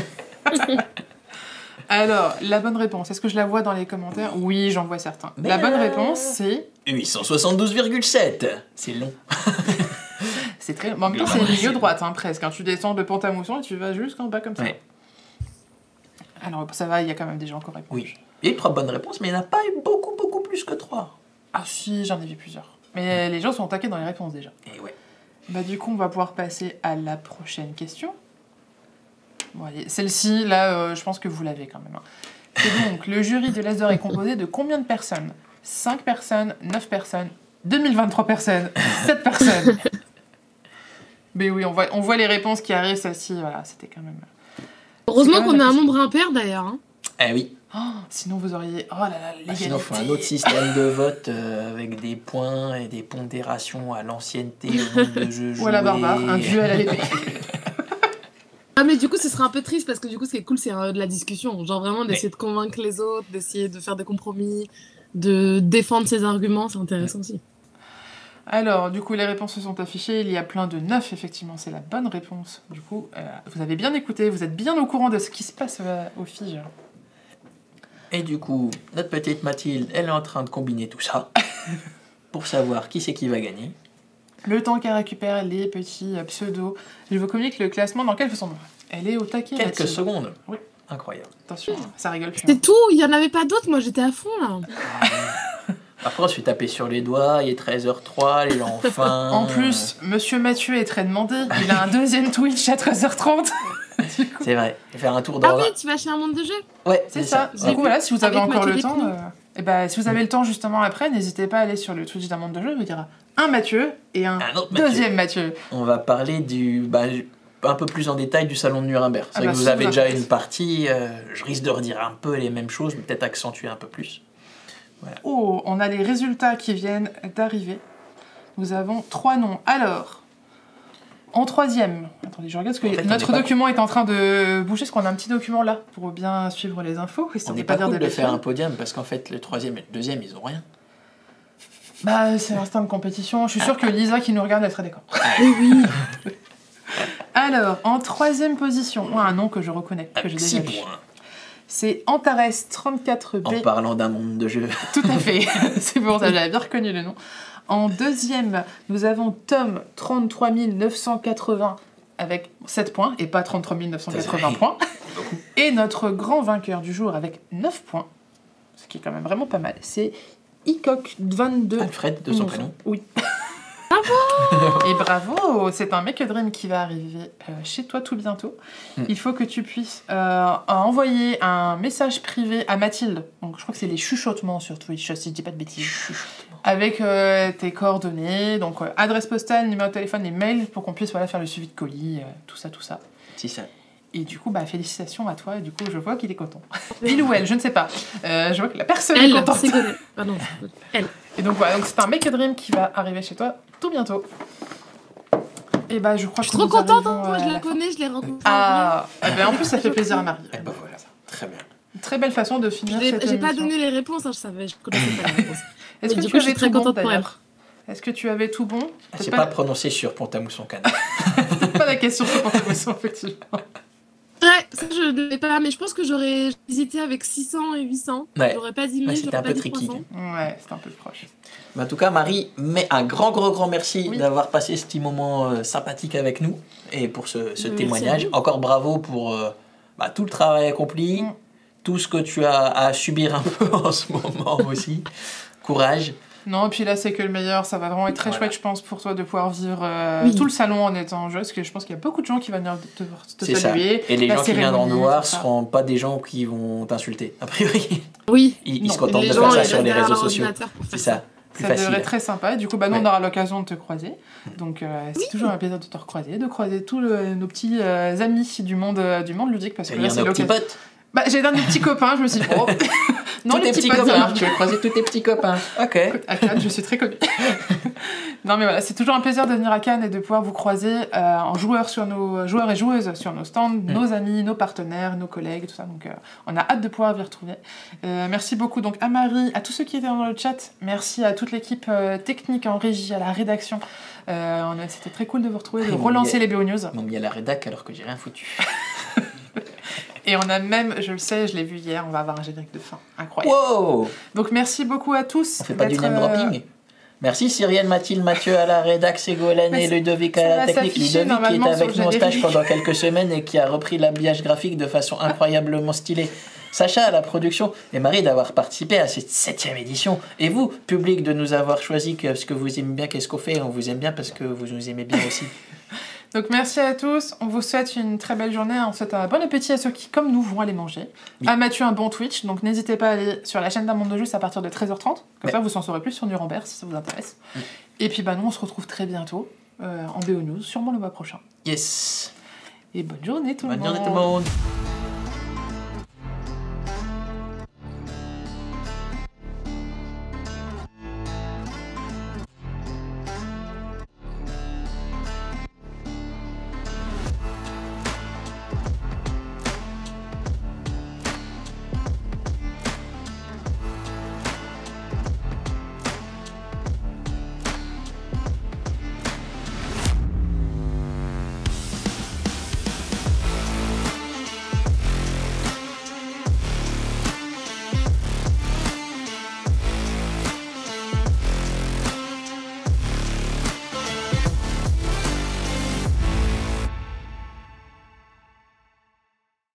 Alors, la bonne réponse, est-ce que je la vois dans les commentaires? Oui, j'en vois certains. Mais La bonne réponse, c'est... 872,7. C'est long. C'est très... En même temps, c'est milieu droite, hein, presque. Hein. Tu descends de Pont-à-Mousson et tu vas jusqu'en bas comme ça. Ouais. Alors, ça va, il y a quand même des gens qui ont répondu. Oui. Il y a eu 3 bonnes réponses, mais il n'y en a pas eu beaucoup plus que 3. Ah si, j'en ai vu plusieurs. Mais les gens sont attaqués dans les réponses déjà. Et ouais. Bah du coup, on va pouvoir passer à la prochaine question. Bon, allez, celle-ci, là, je pense que vous l'avez quand même. Hein. C'est donc, le jury de l'Asdor est composé de combien de personnes? 5 personnes, 9 personnes, 2023 personnes, 7 personnes. Mais oui, on voit les réponses qui arrivent, celle-ci, voilà, c'était quand même... Heureusement C'est quand qu'on même a un la nombre impair d'ailleurs. Hein. Eh oui. Oh, sinon vous auriez... Oh là là, l'égalité. Sinon, il faut un autre système de vote avec des points et des pondérations à l'ancienneté, au nombre de jeux joués. Ou à la barbare, un duel à l'épée. Ah mais du coup ce serait un peu triste parce que du coup ce qui est cool c'est de la discussion, genre vraiment d'essayer de convaincre les autres, d'essayer de faire des compromis, de défendre ses arguments, c'est intéressant aussi. Alors, du coup, les réponses se sont affichées. Il y a plein de 9, effectivement, c'est la bonne réponse. Du coup, vous avez bien écouté, vous êtes bien au courant de ce qui se passe au FIGE. Et du coup, notre petite Mathilde, elle est en train de combiner tout ça pour savoir qui c'est qui va gagner. Le temps qu'elle récupère les petits pseudos. Je vous communique le classement dans quelques secondes. Elle est au taquet, Quelques Mathilde. secondes. Oui. Incroyable. Attention, ça rigole plus. C'est hein. tout, il y en avait pas d'autres, moi j'étais à fond là. Après, on se fait taper sur les doigts, il est 13h03, les gens ont faim. En plus, Monsieur Mathieu est très demandé. Il a un deuxième Twitch à 13h30. Du coup, C'est vrai. Et faire un tour dans Ah oui, tu vas chez un monde de jeu? Ouais, c'est ça. J'ai Du coup, vu. voilà, si vous avez Avec encore Mathieu le temps... Despinay. et ben, si vous avez le temps justement après, n'hésitez pas à aller sur le Twitch d'un monde de jeu. Il vous dira un Mathieu et un Un autre Mathieu. deuxième Mathieu. On va parler un peu plus en détail du salon de Nuremberg. C'est Ah vrai bah, que vous ça avez vous déjà intéresse. une partie, je risque de redire un peu les mêmes choses, mais peut-être accentuer un peu plus. Oh, on a les résultats qui viennent d'arriver. Nous avons 3 noms. Alors, en troisième... Attendez, je regarde parce que En fait, on notre est pas- document est en train de bouger, parce qu'on a un petit document là pour bien suivre les infos. On n'est pas cool de faire un podium parce qu'en fait, le troisième et le deuxième, ils ont rien. Bah, c'est l'instinct de compétition. Je suis sûre que Lisa qui nous regarde, elle serait d'accord. Oui, oui. Alors, en troisième position, un nom que je reconnais, que j'ai Avec déjà 6 vu. points. C'est Antares 34B. En parlant d'un monde de jeu. Tout à fait. C'est pour ça, j'avais bien reconnu le nom. En deuxième, nous avons Tom, 33 980 avec 7 points, et pas 33 980 points. Et notre grand vainqueur du jour avec 9 points, ce qui est quand même vraiment pas mal, c'est Icoc22. Alfred, de son prénom. Oui. Bravo. Et bravo, c'est un Make a Dream qui va arriver chez toi tout bientôt. Il faut que tu puisses envoyer un message privé à Mathilde. Donc je crois que c'est les chuchotements sur Twitch, si je dis pas de bêtises. Avec tes coordonnées, donc adresse postale, numéro de téléphone et mail pour qu'on puisse faire le suivi de colis, tout ça. C'est ça. Et du coup, félicitations à toi. Et du coup, je vois qu'il est content. Il ou elle, je ne sais pas. Je vois que la personne est contente. Pardon, elle. Et donc voilà, donc c'est un Make a Dream qui va arriver chez toi tout bientôt. Et je crois que je suis trop contente, moi je la connais, je l'ai rencontrée. En plus ça fait plaisir à Marie. Et voilà, très bien. Très belle façon de finir cette émission. J'ai pas donné les réponses, je connaissais pas les réponses. Est-ce que tu avais tout bon d'ailleurs? Est-ce que tu avais tout bon? C'est pas prononcé sur Pont-à-Mousson-Cannes. C'est pas la question sur Pont-à-Mousson, effectivement. Ouais, ça je ne l'ai pas, mais je pense que j'aurais hésité avec 600 et 800. Ouais. J'aurais pas dit 1000, c'était un peu tricky. Ouais, c'était un peu proche. Mais en tout cas, Marie, un grand merci d'avoir passé ce petit moment sympathique avec nous et pour ce témoignage. Encore bravo pour tout le travail accompli, tout ce que tu as à subir un peu en ce moment aussi. Courage. Non, et puis là, c'est que le meilleur. Ça va vraiment être très chouette, je pense, pour toi de pouvoir vivre tout le salon en étant joueuse. Parce que je pense qu'il y a beaucoup de gens qui vont venir te saluer. Et les gens qui viendront nous voir ne seront pas des gens qui vont t'insulter, a priori. Oui. Ils se contentent de faire ça sur les réseaux sociaux. C'est ça. Ça devrait être très sympa. Du coup, nous, on aura l'occasion de te croiser. Donc, c'est toujours un plaisir de te recroiser, de croiser tous nos petits amis du monde ludique. Parce que là, c'est petits potes. J'ai d'un de mes petits copains, je me suis dit, non, tous les petits copains, tu veux croiser tous tes petits copains. Ok. Écoute, à Cannes, je suis très connue. Non, mais voilà, c'est toujours un plaisir de venir à Cannes et de pouvoir vous croiser en joueurs et joueuses sur nos stands, nos amis, nos partenaires, nos collègues, tout ça. Donc, on a hâte de pouvoir vous retrouver. Merci beaucoup donc à Marie, à tous ceux qui étaient dans le chat. Merci à toute l'équipe technique en régie, à la rédaction. C'était très cool de vous retrouver, de relancer les BO News. Ils m'ont mis à la rédac alors que j'ai rien foutu. Et on a même, je le sais, je l'ai vu hier, on va avoir un générique de fin. Incroyable. Wow. Donc merci beaucoup à tous. On fait pas du name dropping. Merci Cyrielle, Mathilde, Mathieu à la rédac, Ségolène et Ludovic à la technique. Ludovic qui était avec nous en stage pendant quelques semaines et qui a repris l'habillage graphique de façon incroyablement stylée. Sacha à la production et Marie d'avoir participé à cette 7e édition. Et vous, public, de nous avoir choisi parce que vous aimez bien qu'est-ce qu'on fait. On vous aime bien parce que vous nous aimez bien aussi. Donc merci à tous, on vous souhaite une très belle journée, on souhaite un bon appétit à ceux qui, comme nous, vont aller manger. Oui. À Mathieu, un bon Twitch, donc n'hésitez pas à aller sur la chaîne d'un monde de jeu, c'est à partir de 13h30, comme ça vous en saurez plus sur Nuremberg si ça vous intéresse. Et puis nous on se retrouve très bientôt en BO News, sûrement le mois prochain. Yes. Et bonne journée tout le monde. Bonne journée tout le monde.